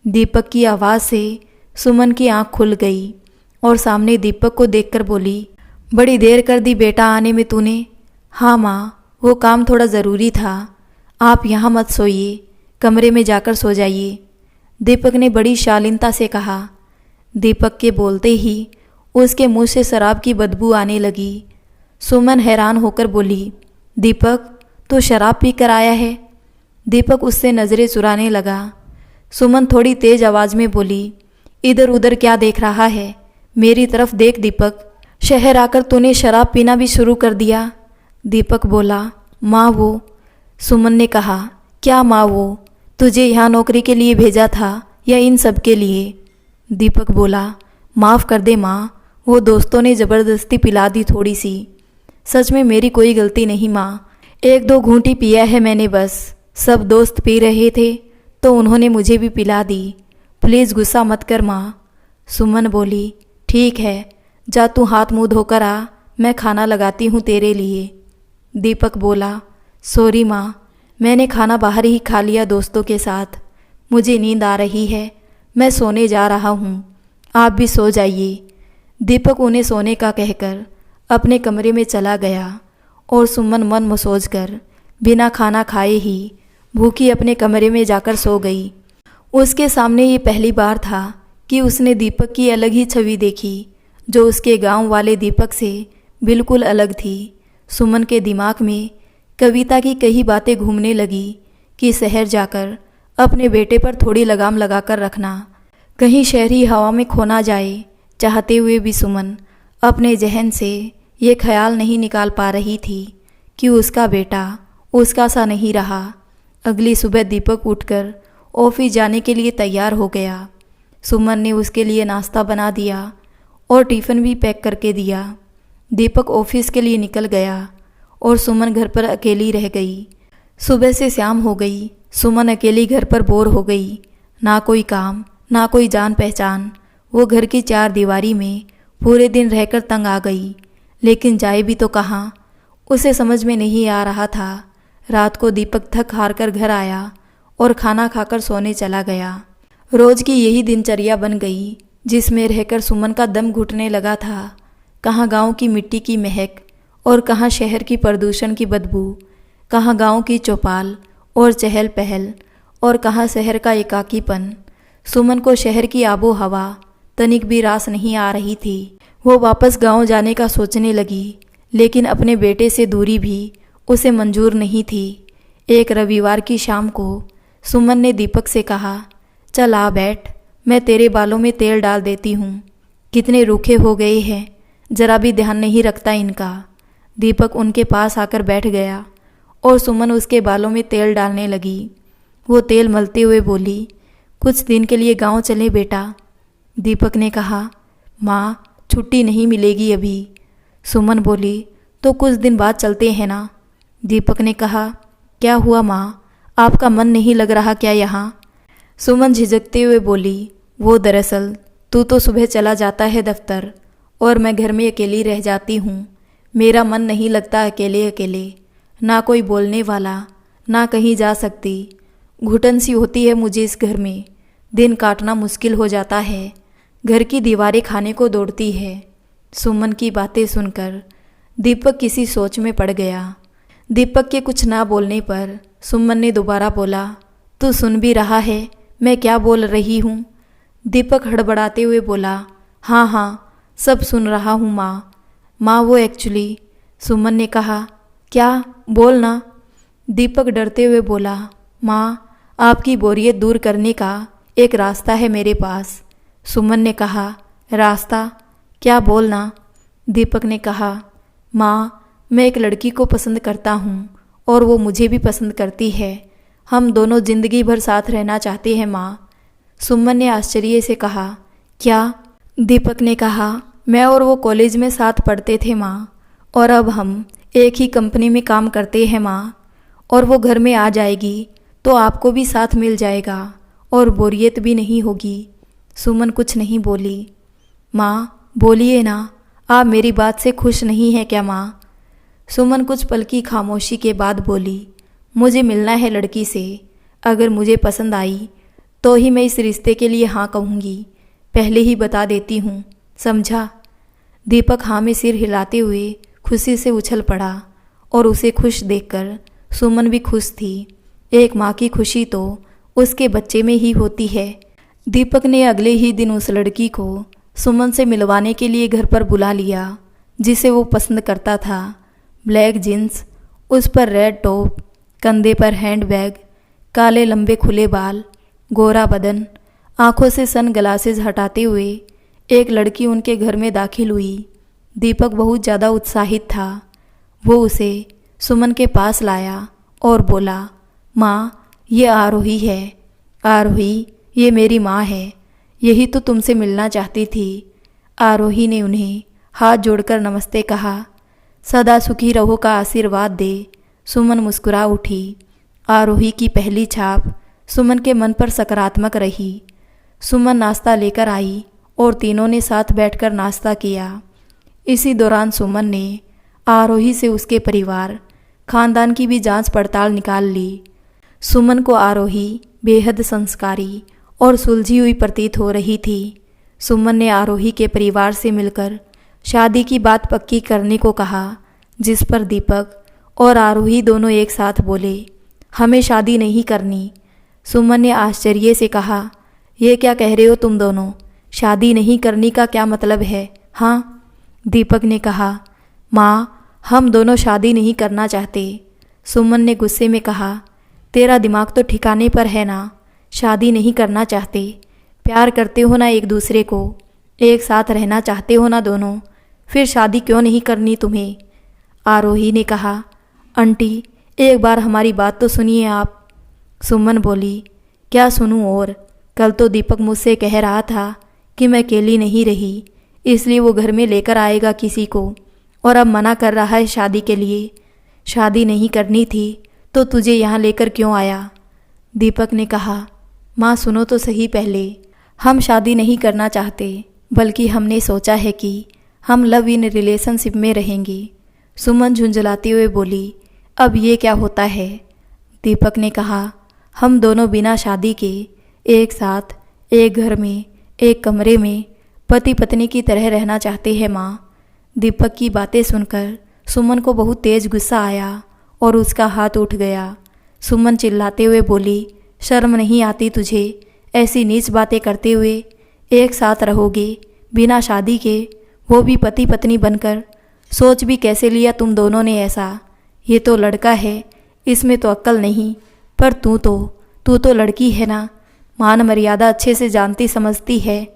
दीपक की आवाज़ से सुमन की आंख खुल गई और सामने दीपक को देखकर बोली, बड़ी देर कर दी बेटा आने में तूने। हाँ माँ, वो काम थोड़ा ज़रूरी था। आप यहाँ मत सोइए, कमरे में जाकर सो जाइए, दीपक ने बड़ी शालीनता से कहा। दीपक के बोलते ही उसके मुंह से शराब की बदबू आने लगी। सुमन हैरान होकर बोली, दीपक, तू शराब पी कर आया है? दीपक उससे नज़रें चुराने लगा। सुमन थोड़ी तेज आवाज़ में बोली, इधर उधर क्या देख रहा है? मेरी तरफ देख दीपक, शहर आकर तूने शराब पीना भी शुरू कर दिया। दीपक बोला, माँ वो। सुमन ने कहा, क्या माँ वो? तुझे यहाँ नौकरी के लिए भेजा था या इन सब के लिए? दीपक बोला, माफ़ कर दे माँ, वो दोस्तों ने ज़बरदस्ती पिला दी थोड़ी सी। सच में मेरी कोई गलती नहीं माँ, 1-2 घूंटी पिया है मैंने बस। सब दोस्त पी रहे थे तो उन्होंने मुझे भी पिला दी। प्लीज़ गुस्सा मत कर माँ। सुमन बोली, ठीक है, जा तू हाथ मुँह धोकर आ, मैं खाना लगाती हूँ तेरे लिए। दीपक बोला, सॉरी माँ, मैंने खाना बाहर ही खा लिया दोस्तों के साथ। मुझे नींद आ रही है, मैं सोने जा रहा हूँ, आप भी सो जाइए। दीपक उन्हें सोने का कहकर अपने कमरे में चला गया और सुमन मन मसोज कर बिना खाना खाए ही भूखी अपने कमरे में जाकर सो गई। उसके सामने ये पहली बार था कि उसने दीपक की अलग ही छवि देखी, जो उसके गांव वाले दीपक से बिल्कुल अलग थी। सुमन के दिमाग में कविता की कई बातें घूमने लगी कि शहर जाकर अपने बेटे पर थोड़ी लगाम लगाकर रखना, कहीं शहरी हवा में खो ना जाए। चाहते हुए भी सुमन अपने जहन से ये ख्याल नहीं निकाल पा रही थी कि उसका बेटा उसका सा नहीं रहा। अगली सुबह दीपक उठकर ऑफिस जाने के लिए तैयार हो गया। सुमन ने उसके लिए नाश्ता बना दिया और टिफ़िन भी पैक करके दिया। दीपक ऑफिस के लिए निकल गया और सुमन घर पर अकेली रह गई। सुबह से शाम हो गई, सुमन अकेली घर पर बोर हो गई। ना कोई काम, ना कोई जान पहचान। वो घर की 4 दीवारी में पूरे दिन रहकर तंग आ गई, लेकिन जाए भी तो कहाँ, उसे समझ में नहीं आ रहा था। रात को दीपक थक हार कर घर आया और खाना खाकर सोने चला गया। रोज की यही दिनचर्या बन गई, जिसमें रहकर सुमन का दम घुटने लगा था। कहाँ गांव की मिट्टी की महक और कहाँ शहर की प्रदूषण की बदबू, कहाँ गांव की चौपाल और चहल पहल और कहाँ शहर का एकाकीपन। सुमन को शहर की आबो हवा तनिक भी रास नहीं आ रही थी। वो वापस गांव जाने का सोचने लगी, लेकिन अपने बेटे से दूरी भी उसे मंजूर नहीं थी। एक रविवार की शाम को सुमन ने दीपक से कहा, चल आ बैठ, मैं तेरे बालों में तेल डाल देती हूँ। कितने रूखे हो गए हैं, जरा भी ध्यान नहीं रखता इनका। दीपक उनके पास आकर बैठ गया और सुमन उसके बालों में तेल डालने लगी। वो तेल मलते हुए बोली, कुछ दिन के लिए गांव चले बेटा। दीपक ने कहा, माँ छुट्टी नहीं मिलेगी अभी। सुमन बोली, तो कुछ दिन बाद चलते हैं ना। दीपक ने कहा, क्या हुआ माँ, आपका मन नहीं लग रहा क्या यहाँ? सुमन झिझकते हुए बोली, वो दरअसल तू तो सुबह चला जाता है दफ्तर और मैं घर में अकेली रह जाती हूँ। मेरा मन नहीं लगता अकेले अकेले, ना कोई बोलने वाला, ना कहीं जा सकती। घुटन सी होती है मुझे इस घर में, दिन काटना मुश्किल हो जाता है। घर की दीवारें खाने को दौड़ती है। सुमन की बातें सुनकर दीपक किसी सोच में पड़ गया। दीपक के कुछ ना बोलने पर सुमन ने दोबारा बोला, तू सुन भी रहा है मैं क्या बोल रही हूँ? दीपक हड़बड़ाते हुए बोला, हाँ हाँ सब सुन रहा हूँ माँ। माँ वो एक्चुअली। सुमन ने कहा, क्या, बोल ना। दीपक डरते हुए बोला, माँ आपकी बोरियत दूर करने का एक रास्ता है मेरे पास। सुमन ने कहा, रास्ता क्या, बोलना। दीपक ने कहा, माँ मैं एक लड़की को पसंद करता हूँ और वो मुझे भी पसंद करती है। हम दोनों जिंदगी भर साथ रहना चाहते हैं माँ। सुमन ने आश्चर्य से कहा। क्या? दीपक ने कहा, मैं और वो कॉलेज में साथ पढ़ते थे माँ, और अब हम एक ही कंपनी में काम करते हैं माँ। और वो घर में आ जाएगी तो आपको भी साथ मिल जाएगा और बोरियत भी नहीं होगी। सुमन कुछ नहीं बोली। माँ बोलिए ना, आप मेरी बात से खुश नहीं हैं क्या माँ? सुमन कुछ पल की खामोशी के बाद बोली, मुझे मिलना है लड़की से। अगर मुझे पसंद आई तो ही मैं इस रिश्ते के लिए हाँ कहूँगी। पहले ही बता देती हूँ, समझा? दीपक हाँ में सिर हिलाते हुए खुशी से उछल पड़ा और उसे खुश देखकर सुमन भी खुश थी। एक माँ की खुशी तो उसके बच्चे में ही होती है। दीपक ने अगले ही दिन उस लड़की को सुमन से मिलवाने के लिए घर पर बुला लिया, जिसे वो पसंद करता था। ब्लैक जीन्स, उस पर रेड टॉप, कंधे पर हैंडबैग, काले लंबे खुले बाल, गोरा बदन, आंखों से सन ग्लासेस हटाते हुए एक लड़की उनके घर में दाखिल हुई। दीपक बहुत ज़्यादा उत्साहित था। वो उसे सुमन के पास लाया और बोला, माँ ये आरोही है। आरोही, ये मेरी माँ है। यही तो तुमसे मिलना चाहती थी। आरोही ने उन्हें हाथ जोड़कर नमस्ते कहा। सदा सुखी रहो का आशीर्वाद दे। सुमन मुस्कुरा उठी। आरोही की पहली छाप सुमन के मन पर सकारात्मक रही। सुमन नाश्ता लेकर आई और तीनों ने साथ बैठकर नाश्ता किया। इसी दौरान सुमन ने आरोही से उसके परिवार, खानदान की भी जांच पड़ताल निकाल ली। सुमन को आरोही बेहद संस्कारी और सुलझी हुई प्रतीत हो रही थी। सुमन ने आरोही के परिवार से मिलकर शादी की बात पक्की करने को कहा, जिस पर दीपक और आरोही दोनों एक साथ बोले, हमें शादी नहीं करनी। सुमन ने आश्चर्य से कहा, ये क्या कह रहे हो तुम दोनों? शादी नहीं करने का क्या मतलब है? हाँ? दीपक ने कहा, माँ हम दोनों शादी नहीं करना चाहते। सुमन ने गुस्से में कहा, तेरा दिमाग तो ठिकाने पर है ना? शादी नहीं करना चाहते, प्यार करते हो ना एक दूसरे को, एक साथ रहना चाहते हो ना दोनों, फिर शादी क्यों नहीं करनी तुम्हें? आरोही ने कहा, आंटी एक बार हमारी बात तो सुनिए आप। सुमन बोली, क्या सुनूं? और कल तो दीपक मुझसे कह रहा था कि मैं अकेली नहीं रही, इसलिए वो घर में लेकर आएगा किसी को, और अब मना कर रहा है शादी के लिए। शादी नहीं करनी थी तो तुझे यहाँ लेकर क्यों आया? दीपक ने कहा, माँ सुनो तो सही पहले, हम शादी नहीं करना चाहते, बल्कि हमने सोचा है कि हम लव इन रिलेशनशिप में रहेंगे। सुमन झुंझलाते हुए बोली, अब ये क्या होता है? दीपक ने कहा, हम दोनों बिना शादी के एक साथ एक घर में एक कमरे में पति पत्नी की तरह रहना चाहते हैं माँ। दीपक की बातें सुनकर सुमन को बहुत तेज गुस्सा आया और उसका हाथ उठ गया। सुमन चिल्लाते हुए बोली, शर्म नहीं आती तुझे ऐसी नीच बातें करते हुए? एक साथ रहोगे बिना शादी के, वो भी पति पत्नी बनकर? सोच भी कैसे लिया तुम दोनों ने ऐसा? ये तो लड़का है, इसमें तो अक्ल नहीं, पर तू तो लड़की है ना, मान मर्यादा अच्छे से जानती समझती है,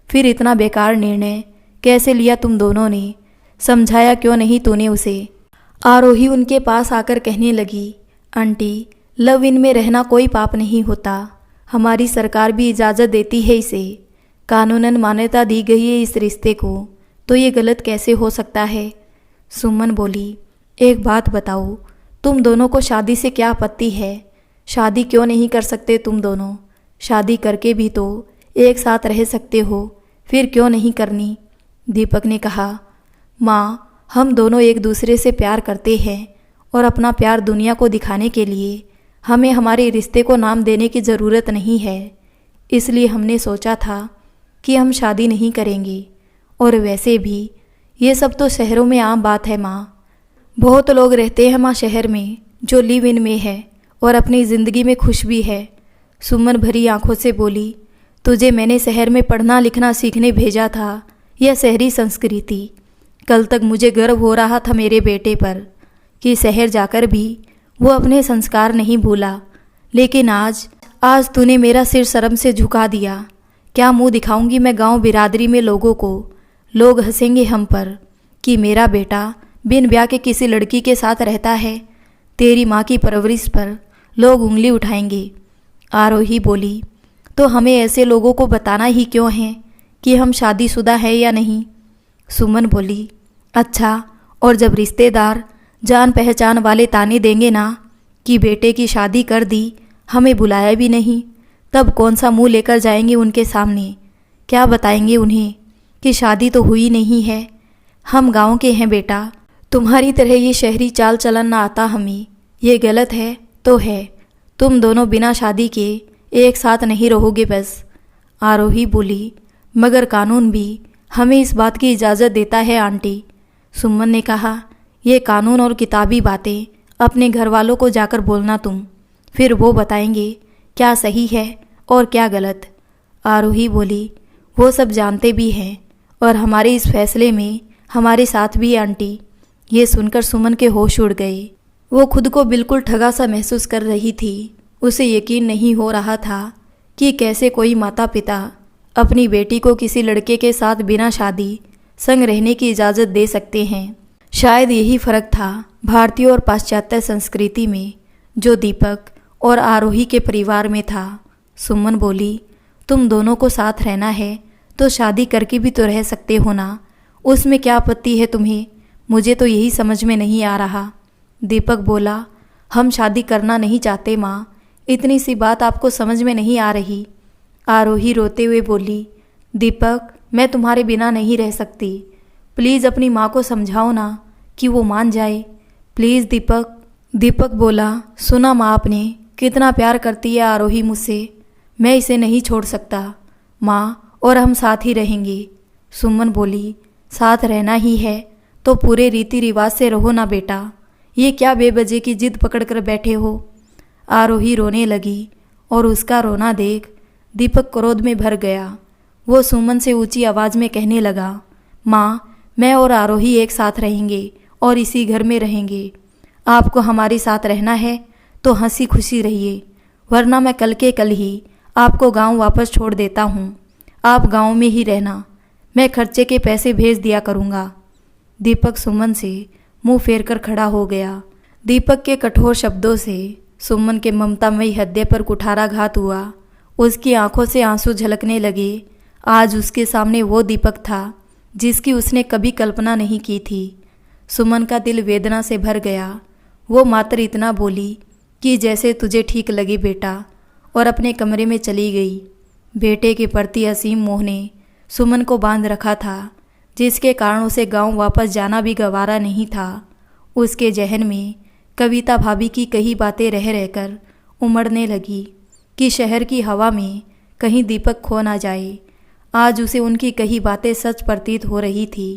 फिर इतना बेकार निर्णय कैसे लिया तुम दोनों ने? समझाया क्यों नहीं तूने उसे? आरोही उनके पास आकर कहने लगी, आंटी लव इन में रहना कोई पाप नहीं होता, हमारी सरकार भी इजाज़त देती है इसे, कानूनन मान्यता दी गई है इस रिश्ते को, तो ये गलत कैसे हो सकता है? सुमन बोली, एक बात बताओ, तुम दोनों को शादी से क्या आपत्ति है? शादी क्यों नहीं कर सकते तुम दोनों? शादी करके भी तो एक साथ रह सकते हो, फिर क्यों नहीं करनी? दीपक ने कहा, माँ हम दोनों एक दूसरे से प्यार करते हैं और अपना प्यार दुनिया को दिखाने के लिए हमें हमारे रिश्ते को नाम देने की ज़रूरत नहीं है, इसलिए हमने सोचा था कि हम शादी नहीं करेंगे। और वैसे भी ये सब तो शहरों में आम बात है माँ, बहुत लोग रहते हैं माँ शहर में जो लिव इन में है और अपनी ज़िंदगी में खुश भी है। सुमन भरी आंखों से बोली, तुझे मैंने शहर में पढ़ना लिखना सीखने भेजा था, यह शहरी संस्कृति। कल तक मुझे गर्व हो रहा था मेरे बेटे पर कि शहर जाकर भी वो अपने संस्कार नहीं भूला, लेकिन आज तूने मेरा सिर शर्म से झुका दिया। क्या मुंह दिखाऊंगी मैं गांव बिरादरी में लोगों को? लोग हंसेंगे हम पर कि मेरा बेटा बिन ब्याह के किसी लड़की के साथ रहता है। तेरी माँ की परवरिश पर लोग उंगली उठाएंगे। आरोही बोली, तो हमें ऐसे लोगों को बताना ही क्यों है कि हम शादीशुदा है या नहीं? सुमन बोली, अच्छा, और जब रिश्तेदार जान पहचान वाले ताने देंगे ना कि बेटे की शादी कर दी, हमें बुलाया भी नहीं, तब कौन सा मुंह लेकर जाएंगे उनके सामने? क्या बताएंगे उन्हें कि शादी तो हुई नहीं है? हम गांव के हैं बेटा, तुम्हारी तरह ये शहरी चाल चलन ना आता हमें। ये गलत है तो है। तुम दोनों बिना शादी के एक साथ नहीं रहोगे बस। आरोही बोली, मगर कानून भी हमें इस बात की इजाज़त देता है आंटी। सुमन ने कहा, ये कानून और किताबी बातें अपने घर वालों को जाकर बोलना तुम, फिर वो बताएंगे क्या सही है और क्या गलत। आरोही बोली, वो सब जानते भी हैं और हमारे इस फैसले में हमारे साथ भी आंटी। ये सुनकर सुमन के होश उड़ गए। वो खुद को बिल्कुल ठगा सा महसूस कर रही थी। उसे यकीन नहीं हो रहा था कि कैसे कोई माता पिता अपनी बेटी को किसी लड़के के साथ बिना शादी संग रहने की इजाज़त दे सकते हैं। शायद यही फ़र्क था भारतीय और पाश्चात्य संस्कृति में जो दीपक और आरोही के परिवार में था। सुमन बोली, तुम दोनों को साथ रहना है तो शादी करके भी तो रह सकते हो ना, उसमें क्या आपत्ति है तुम्हें? मुझे तो यही समझ में नहीं आ रहा। दीपक बोला, हम शादी करना नहीं चाहते माँ, इतनी सी बात आपको समझ में नहीं आ रही। आरोही रोते हुए बोली, दीपक, मैं तुम्हारे बिना नहीं रह सकती। प्लीज़ अपनी माँ को समझाओ ना कि वो मान जाए, प्लीज़ दीपक। दीपक बोला, सुना माँ आपने, कितना प्यार करती है आरोही मुझसे, मैं इसे नहीं छोड़ सकता माँ, और हम साथ ही रहेंगे। सुमन बोली, साथ रहना ही है तो पूरे रीति रिवाज से रहो ना बेटा, ये क्या बेवजह की जिद पकड़ कर बैठे हो? आरोही रोने लगी और उसका रोना देख दीपक क्रोध में भर गया। वो सुमन से ऊंची आवाज़ में कहने लगा, माँ, मैं और आरोही एक साथ रहेंगे और इसी घर में रहेंगे। आपको हमारे साथ रहना है तो हंसी खुशी रहिए, वरना मैं कल के कल ही आपको गांव वापस छोड़ देता हूँ। आप गांव में ही रहना, मैं खर्चे के पैसे भेज दिया करूँगा। दीपक सुमन से मुंह फेर कर खड़ा हो गया। दीपक के कठोर शब्दों से सुमन के ममतामयी हृदय पर कुठाराघात हुआ। उसकी आंखों से आंसू झलकने लगे। आज उसके सामने वो दीपक था जिसकी उसने कभी कल्पना नहीं की थी। सुमन का दिल वेदना से भर गया। वो मात्र इतना बोली कि जैसे तुझे ठीक लगे बेटा, और अपने कमरे में चली गई। बेटे के प्रति असीम मोह ने सुमन को बांध रखा था, जिसके कारण उसे गांव वापस जाना भी गवारा नहीं था। उसके जहन में कविता भाभी की कही बातें रह रहकर उमड़ने लगी कि शहर की हवा में कहीं दीपक खो ना जाए। आज उसे उनकी कही बातें सच प्रतीत हो रही थी।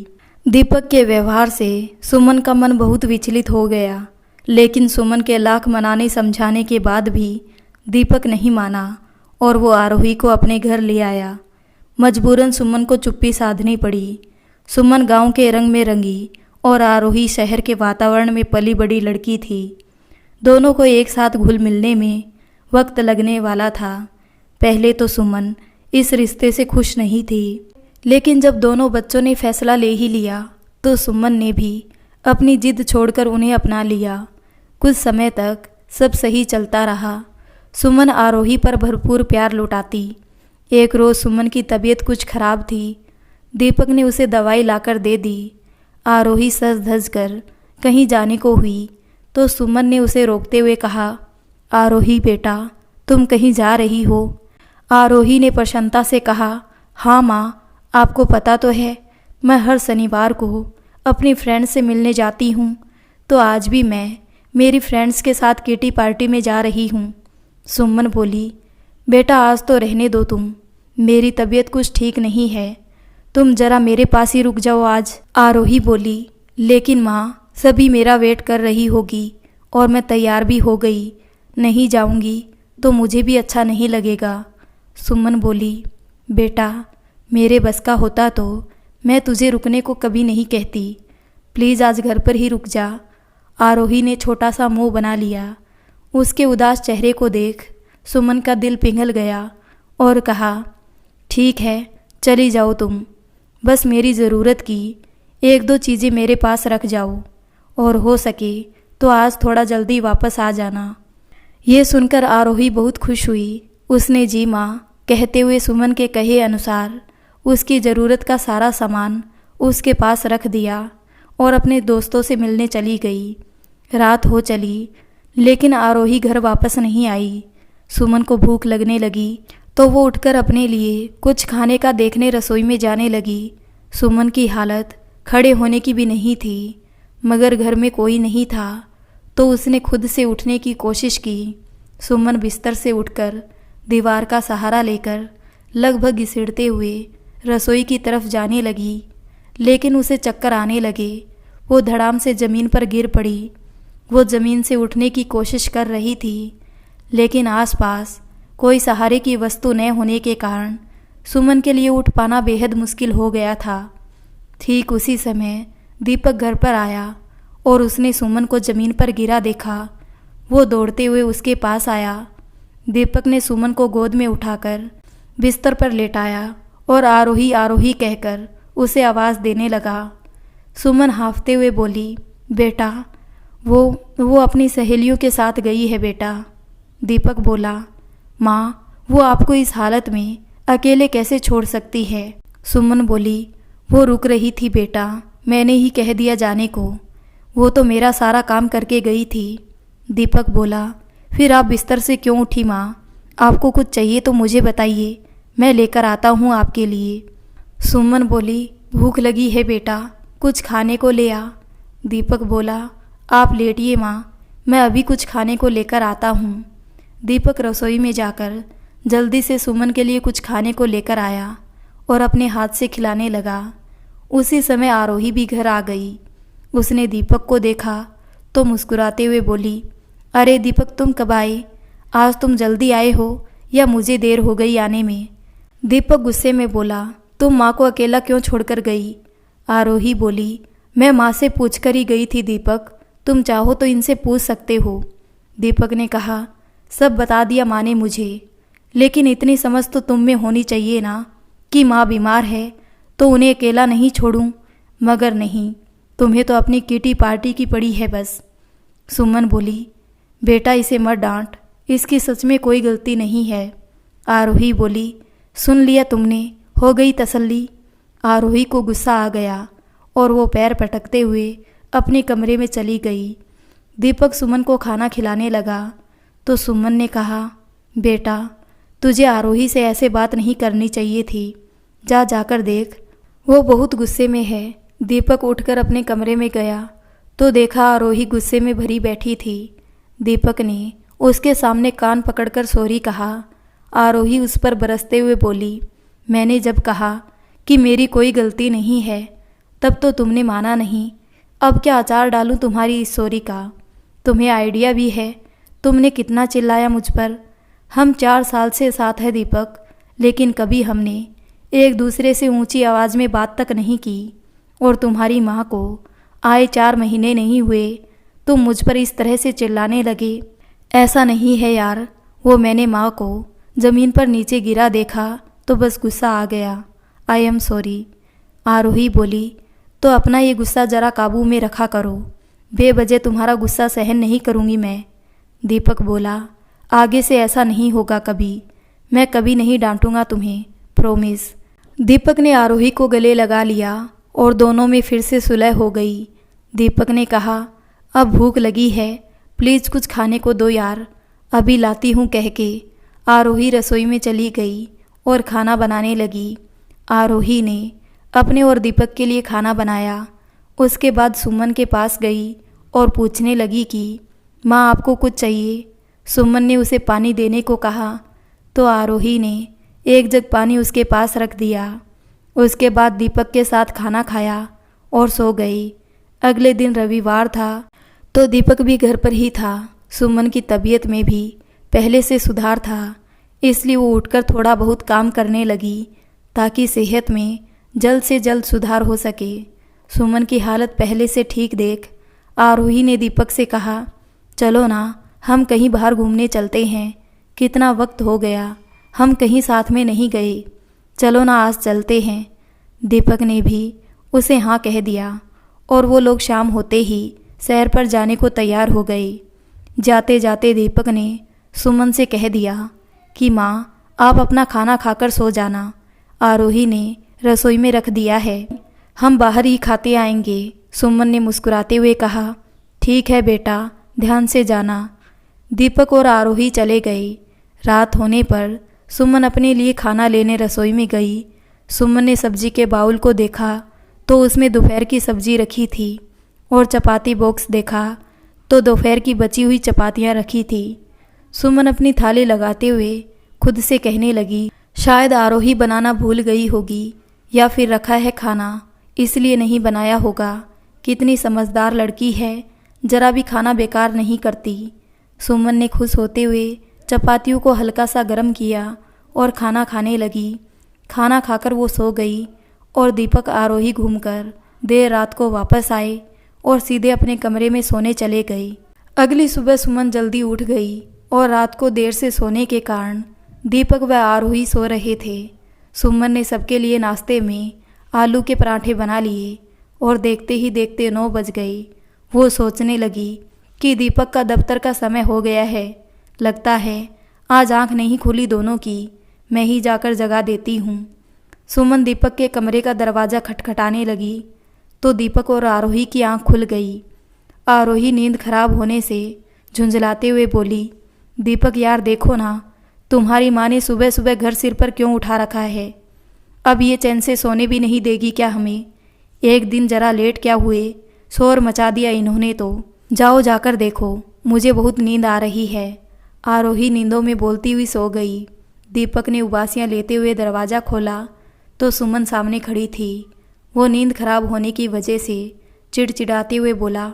दीपक के व्यवहार से सुमन का मन बहुत विचलित हो गया, लेकिन सुमन के लाख मनाने समझाने के बाद भी दीपक नहीं माना और वो आरोही को अपने घर ले आया। मजबूरन सुमन को चुप्पी साधनी पड़ी। सुमन गांव के रंग में रंगी और आरोही शहर के वातावरण में पली बड़ी लड़की थी। दोनों को एक साथ घुल मिलने में वक्त लगने वाला था। पहले तो सुमन इस रिश्ते से खुश नहीं थी, लेकिन जब दोनों बच्चों ने फैसला ले ही लिया तो सुमन ने भी अपनी जिद छोड़कर उन्हें अपना लिया। कुछ समय तक सब सही चलता रहा। सुमन आरोही पर भरपूर प्यार लुटाती। एक रोज़ सुमन की तबीयत कुछ खराब थी। दीपक ने उसे दवाई लाकर दे दी। आरोही सज धज कर कहीं जाने को हुई तो सुमन ने उसे रोकते हुए कहा, आरोही बेटा, तुम कहीं जा रही हो? आरोही ने प्रसन्नता से कहा, हाँ माँ, आपको पता तो है मैं हर शनिवार को अपनी फ्रेंड से मिलने जाती हूँ, तो आज भी मैं मेरी फ्रेंड्स के साथ किटी पार्टी में जा रही हूँ। सुमन बोली, बेटा आज तो रहने दो तुम, मेरी तबीयत कुछ ठीक नहीं है, तुम जरा मेरे पास ही रुक जाओ आज। आरोही बोली, लेकिन माँ, सभी मेरा वेट कर रही होगी और मैं तैयार भी हो गई, नहीं जाऊँगी तो मुझे भी अच्छा नहीं लगेगा। सुमन बोली, बेटा, मेरे बस का होता तो मैं तुझे रुकने को कभी नहीं कहती, प्लीज़ आज घर पर ही रुक जा। आरोही ने छोटा सा मुंह बना लिया। उसके उदास चेहरे को देख सुमन का दिल पिघल गया और कहा, ठीक है, चली जाओ तुम, बस मेरी ज़रूरत की एक दो चीज़ें मेरे पास रख जाओ और हो सके तो आज थोड़ा जल्दी वापस आ जाना। ये सुनकर आरोही बहुत खुश हुई। उसने जी माँ कहते हुए सुमन के कहे अनुसार उसकी ज़रूरत का सारा सामान उसके पास रख दिया और अपने दोस्तों से मिलने चली गई। रात हो चली लेकिन आरोही घर वापस नहीं आई। सुमन को भूख लगने लगी तो वो उठकर अपने लिए कुछ खाने का देखने रसोई में जाने लगी। सुमन की हालत खड़े होने की भी नहीं थी, मगर घर में कोई नहीं था तो उसने खुद से उठने की कोशिश की। सुमन बिस्तर से उठकर दीवार का सहारा लेकर लगभग घिसड़ते हुए रसोई की तरफ जाने लगी, लेकिन उसे चक्कर आने लगे। वो धड़ाम से ज़मीन पर गिर पड़ी। वो ज़मीन से उठने की कोशिश कर रही थी, लेकिन आसपास कोई सहारे की वस्तु न होने के कारण सुमन के लिए उठ पाना बेहद मुश्किल हो गया था। ठीक उसी समय दीपक घर पर आया और उसने सुमन को ज़मीन पर गिरा देखा। वो दौड़ते हुए उसके पास आया। दीपक ने सुमन को गोद में उठाकर बिस्तर पर लेटाया और आरोही आरोही कहकर उसे आवाज़ देने लगा। सुमन हांफते हुए बोली, बेटा वो अपनी सहेलियों के साथ गई है बेटा। दीपक बोला, माँ वो आपको इस हालत में अकेले कैसे छोड़ सकती है। सुमन बोली, वो रुक रही थी बेटा, मैंने ही कह दिया जाने को। वो तो मेरा सारा काम करके गई थी। दीपक बोला, फिर आप बिस्तर से क्यों उठी माँ? आपको कुछ चाहिए तो मुझे बताइए, मैं लेकर आता हूँ आपके लिए। सुमन बोली, भूख लगी है बेटा, कुछ खाने को ले आ। दीपक बोला, आप लेटिए माँ, मैं अभी कुछ खाने को लेकर आता हूँ। दीपक रसोई में जाकर जल्दी से सुमन के लिए कुछ खाने को लेकर आया और अपने हाथ से खिलाने लगा। उसी समय आरोही भी घर आ गई। उसने दीपक को देखा तो मुस्कुराते हुए बोली, अरे दीपक तुम कब आए? आज तुम जल्दी आए हो या मुझे देर हो गई आने में? दीपक गुस्से में बोला, तुम माँ को अकेला क्यों छोड़कर गई? आरोही बोली, मैं माँ से पूछकर ही गई थी दीपक, तुम चाहो तो इनसे पूछ सकते हो। दीपक ने कहा, सब बता दिया माँ ने मुझे, लेकिन इतनी समझ तो तुम में होनी चाहिए ना कि माँ बीमार है तो उन्हें अकेला नहीं छोड़ूं। मगर नहीं, तुम्हें तो अपनी किटी पार्टी की पड़ी है बस। सुमन बोली, बेटा इसे मत डांट, इसकी सच में कोई गलती नहीं है। आरोही बोली, सुन लिया तुमने, हो गई तसल्ली। आरोही को गुस्सा आ गया और वो पैर पटकते हुए अपने कमरे में चली गई। दीपक सुमन को खाना खिलाने लगा तो सुमन ने कहा, बेटा तुझे आरोही से ऐसे बात नहीं करनी चाहिए थी, जाकर देख, वो बहुत गुस्से में है। दीपक उठकर अपने कमरे में गया तो देखा आरोही गुस्से में भरी बैठी थी। दीपक ने उसके सामने कान पकड़कर सॉरी कहा। आरोही उस पर बरसते हुए बोली, मैंने जब कहा कि मेरी कोई गलती नहीं है तब तो तुमने माना नहीं। अब क्या अचार डालूं तुम्हारी इस सॉरी का? तुम्हें आइडिया भी है, तुमने कितना चिल्लाया मुझ पर। हम 4 साल से साथ हैं दीपक, लेकिन कभी हमने एक दूसरे से ऊंची आवाज़ में बात तक नहीं की। और तुम्हारी माँ को आए 4 महीने नहीं हुए तुम मुझ पर इस तरह से चिल्लाने लगे। ऐसा नहीं है यार, वो मैंने माँ को ज़मीन पर नीचे गिरा देखा तो बस गुस्सा आ गया। I am sorry. आरोही बोली, तो अपना ये गुस्सा ज़रा काबू में रखा करो, बेवजह तुम्हारा गुस्सा सहन नहीं करूँगी मैं। दीपक बोला, आगे से ऐसा नहीं होगा कभी, मैं कभी नहीं डांटूंगा तुम्हें, प्रॉमिस। दीपक ने आरोही को गले लगा लिया और दोनों में फिर से सुलह हो गई। दीपक ने कहा, अब भूख लगी है, प्लीज़ कुछ खाने को दो यार, अभी लाती हूँ कह के आरोही रसोई में चली गई और खाना बनाने लगी। आरोही ने अपने और दीपक के लिए खाना बनाया। उसके बाद सुमन के पास गई और पूछने लगी कि माँ आपको कुछ चाहिए? सुमन ने उसे पानी देने को कहा तो आरोही ने एक जग पानी उसके पास रख दिया। उसके बाद दीपक के साथ खाना खाया और सो गई। अगले दिन रविवार था तो दीपक भी घर पर ही था। सुमन की तबीयत में भी पहले से सुधार था, इसलिए वो उठकर थोड़ा बहुत काम करने लगी ताकि सेहत में जल्द से जल्द सुधार हो सके। सुमन की हालत पहले से ठीक देख आरोही ने दीपक से कहा, चलो ना हम कहीं बाहर घूमने चलते हैं, कितना वक्त हो गया हम कहीं साथ में नहीं गए, चलो ना आज चलते हैं। दीपक ने भी उसे हाँ कह दिया और वो लोग शाम होते ही सैर पर जाने को तैयार हो गए। जाते जाते दीपक ने सुमन से कह दिया कि माँ आप अपना खाना खाकर सो जाना, आरोही ने रसोई में रख दिया है, हम बाहर ही खाते आएंगे। सुमन ने मुस्कुराते हुए कहा, ठीक है बेटा, ध्यान से जाना। दीपक और आरोही चले गए। रात होने पर सुमन अपने लिए खाना लेने रसोई में गई। सुमन ने सब्जी के बाउल को देखा तो उसमें दोपहर की सब्जी रखी थी और चपाती बॉक्स देखा तो दोपहर की बची हुई चपातियाँ रखी थी। सुमन अपनी थाली लगाते हुए खुद से कहने लगी, शायद आरोही बनाना भूल गई होगी या फिर रखा है खाना इसलिए नहीं बनाया होगा। कितनी समझदार लड़की है, जरा भी खाना बेकार नहीं करती। सुमन ने खुश होते हुए चपातियों को हल्का सा गर्म किया और खाना खाने लगी। खाना खाकर वो सो गई और दीपक आरोही घूमकर देर रात को वापस आए और सीधे अपने कमरे में सोने चले गए। अगली सुबह सुमन जल्दी उठ गई और रात को देर से सोने के कारण दीपक व आरोही सो रहे थे। सुमन ने सबके लिए नाश्ते में आलू के पराठे बना लिए और देखते ही देखते 9 बज गए। वो सोचने लगी कि दीपक का दफ्तर का समय हो गया है, लगता है आज आंख नहीं खुली दोनों की, मैं ही जाकर जगा देती हूँ। सुमन दीपक के कमरे का दरवाज़ा खटखटाने लगी तो दीपक और आरोही की आंख खुल गई। आरोही नींद खराब होने से झुंझलाते हुए बोली, दीपक यार देखो ना, तुम्हारी माँ ने सुबह सुबह घर सिर पर क्यों उठा रखा है, अब ये चैन से सोने भी नहीं देगी क्या हमें। एक दिन जरा लेट क्या हुए, शोर मचा दिया इन्होंने तो, जाओ जाकर देखो, मुझे बहुत नींद आ रही है। आरोही नींदों में बोलती हुई सो गई। दीपक ने उबासियाँ लेते हुए दरवाज़ा खोला तो सुमन सामने खड़ी थी। वो नींद खराब होने की वजह से चिड़चिड़ाते हुए बोला,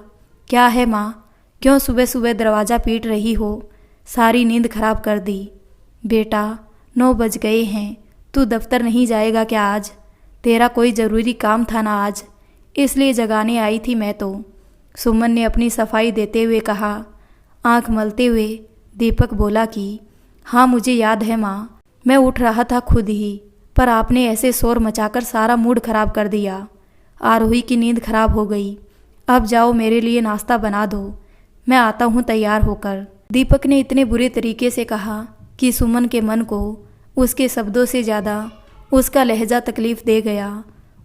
क्या है माँ, क्यों सुबह सुबह दरवाज़ा पीट रही हो, सारी नींद खराब कर दी। बेटा 9 बज गए हैं, तू दफ्तर नहीं जाएगा क्या आज, तेरा कोई ज़रूरी काम था ना आज, इसलिए जगाने आई थी मैं तो। सुमन ने अपनी सफाई देते हुए कहा। आंख मलते हुए दीपक बोला कि हाँ मुझे याद है माँ, मैं उठ रहा था खुद ही, पर आपने ऐसे शोर मचाकर सारा मूड खराब कर दिया। आरोही की नींद खराब हो गई। अब जाओ मेरे लिए नाश्ता बना दो, मैं आता हूँ तैयार होकर। दीपक ने इतने बुरे तरीके से कहा कि सुमन के मन को उसके शब्दों से ज़्यादा उसका लहजा तकलीफ़ दे गया।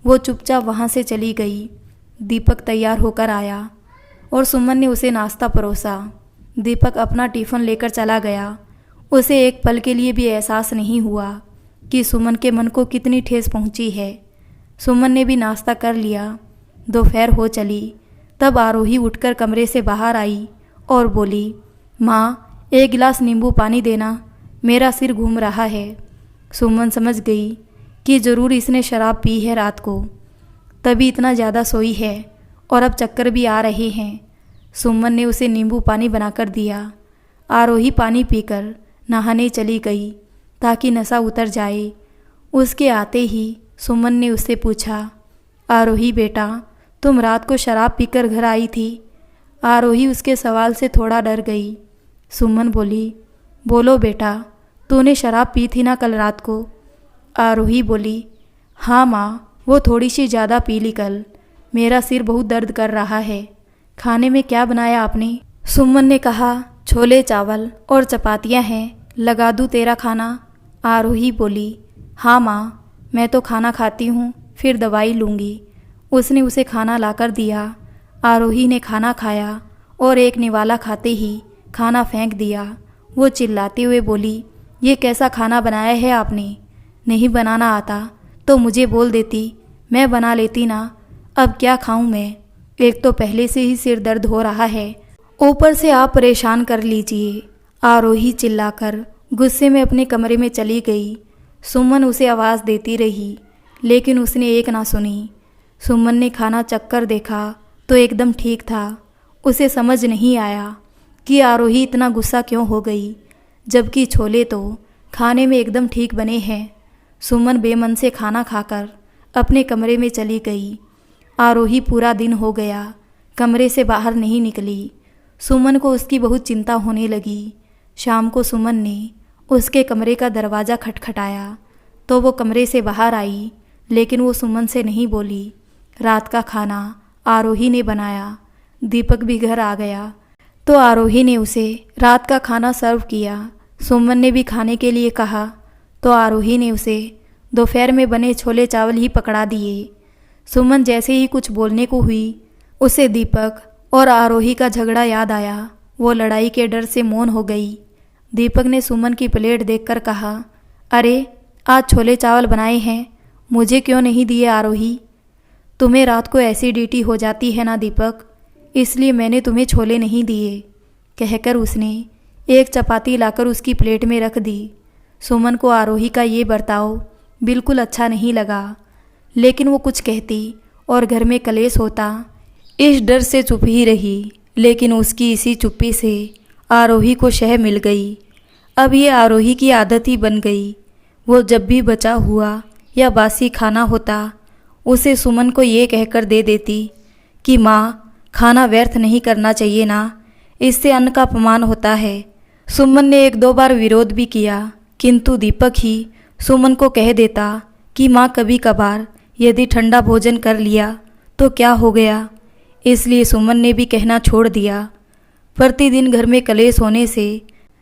वो चुपचाप वहाँ से चली गई। दीपक तैयार होकर आया और सुमन ने उसे नाश्ता परोसा। दीपक अपना टिफ़िन लेकर चला गया। उसे एक पल के लिए भी एहसास नहीं हुआ कि सुमन के मन को कितनी ठेस पहुंची है। सुमन ने भी नाश्ता कर लिया। दोपहर हो चली तब आरोही उठकर कमरे से बाहर आई और बोली, माँ 1 गिलास नींबू पानी देना, मेरा सिर घूम रहा है। सुमन समझ गई कि ज़रूर इसने शराब पी है रात को, तभी इतना ज़्यादा सोई है और अब चक्कर भी आ रहे हैं। सुमन ने उसे नींबू पानी बनाकर दिया। आरोही पानी पीकर नहाने चली गई ताकि नशा उतर जाए। उसके आते ही सुमन ने उससे पूछा, आरोही बेटा तुम रात को शराब पीकर घर आई थी। आरोही उसके सवाल से थोड़ा डर गई। सुमन बोली, बोलो बेटा, तूने शराब पी थी ना कल रात को। आरोही बोली, हाँ माँ, वो थोड़ी सी ज़्यादा पी ली कल, मेरा सिर बहुत दर्द कर रहा है। खाने में क्या बनाया आपने? सुमन ने कहा, छोले चावल और चपातियाँ हैं, लगा दूँ तेरा खाना? आरोही बोली, हाँ माँ, मैं तो खाना खाती हूँ फिर दवाई लूँगी। उसने उसे खाना लाकर दिया। आरोही ने खाना खाया और एक निवाला खाते ही खाना फेंक दिया। वो चिल्लाते हुए बोली, ये कैसा खाना बनाया है आपने? नहीं बनाना आता तो मुझे बोल देती, मैं बना लेती ना। अब क्या खाऊं मैं, एक तो पहले से ही सिर दर्द हो रहा है, ऊपर से आप परेशान कर लीजिए। आरोही चिल्लाकर गुस्से में अपने कमरे में चली गई। सुमन उसे आवाज़ देती रही लेकिन उसने एक ना सुनी। सुमन ने खाना चखकर देखा तो एकदम ठीक था। उसे समझ नहीं आया कि आरोही इतना गुस्सा क्यों हो गई, जबकि छोले तो खाने में एकदम ठीक बने हैं। सुमन बेमन से खाना खाकर अपने कमरे में चली गई। आरोही पूरा दिन हो गया कमरे से बाहर नहीं निकली। सुमन को उसकी बहुत चिंता होने लगी। शाम को सुमन ने उसके कमरे का दरवाज़ा खटखटाया तो वो कमरे से बाहर आई, लेकिन वो सुमन से नहीं बोली। रात का खाना आरोही ने बनाया। दीपक भी घर आ गया। तो आरोही ने उसे रात का खाना सर्व किया। सुमन ने भी खाने के लिए कहा तो आरोही ने उसे दोपहर में बने छोले चावल ही पकड़ा दिए। सुमन जैसे ही कुछ बोलने को हुई उसे दीपक और आरोही का झगड़ा याद आया। वो लड़ाई के डर से मौन हो गई। दीपक ने सुमन की प्लेट देखकर कहा, अरे आज छोले चावल बनाए हैं, मुझे क्यों नहीं दिए आरोही? तुम्हें रात को एसिडिटी हो जाती है ना दीपक, इसलिए मैंने तुम्हें छोले नहीं दिए, कहकर उसने एक चपाती लाकर उसकी प्लेट में रख दी। सुमन को आरोही का ये बर्ताव बिल्कुल अच्छा नहीं लगा, लेकिन वो कुछ कहती और घर में कलेश होता, इस डर से चुप ही रही। लेकिन उसकी इसी चुप्पी से आरोही को शह मिल गई। अब ये आरोही की आदत ही बन गई। वो जब भी बचा हुआ या बासी खाना होता उसे सुमन को ये कहकर दे देती कि माँ, खाना व्यर्थ नहीं करना चाहिए ना, इससे अन्न का अपमान होता है। सुमन ने एक दो बार विरोध भी किया, किंतु दीपक ही सुमन को कह देता कि माँ कभी कभार यदि ठंडा भोजन कर लिया तो क्या हो गया। इसलिए सुमन ने भी कहना छोड़ दिया। प्रतिदिन घर में कलेश होने से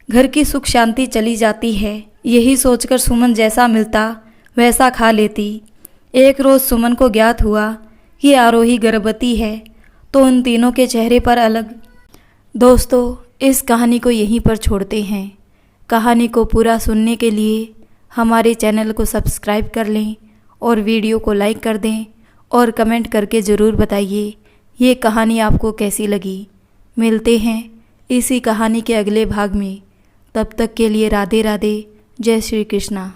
घर की सुख शांति चली जाती है, यही सोचकर सुमन जैसा मिलता वैसा खा लेती। एक रोज़ सुमन को ज्ञात हुआ कि आरोही गर्भवती है तो उन तीनों के चेहरे पर अलग। दोस्तों, इस कहानी को यहीं पर छोड़ते हैं। कहानी को पूरा सुनने के लिए हमारे चैनल को सब्सक्राइब कर लें और वीडियो को लाइक कर दें और कमेंट करके ज़रूर बताइए ये कहानी आपको कैसी लगी। मिलते हैं इसी कहानी के अगले भाग में। तब तक के लिए राधे राधे, जय श्री कृष्णा।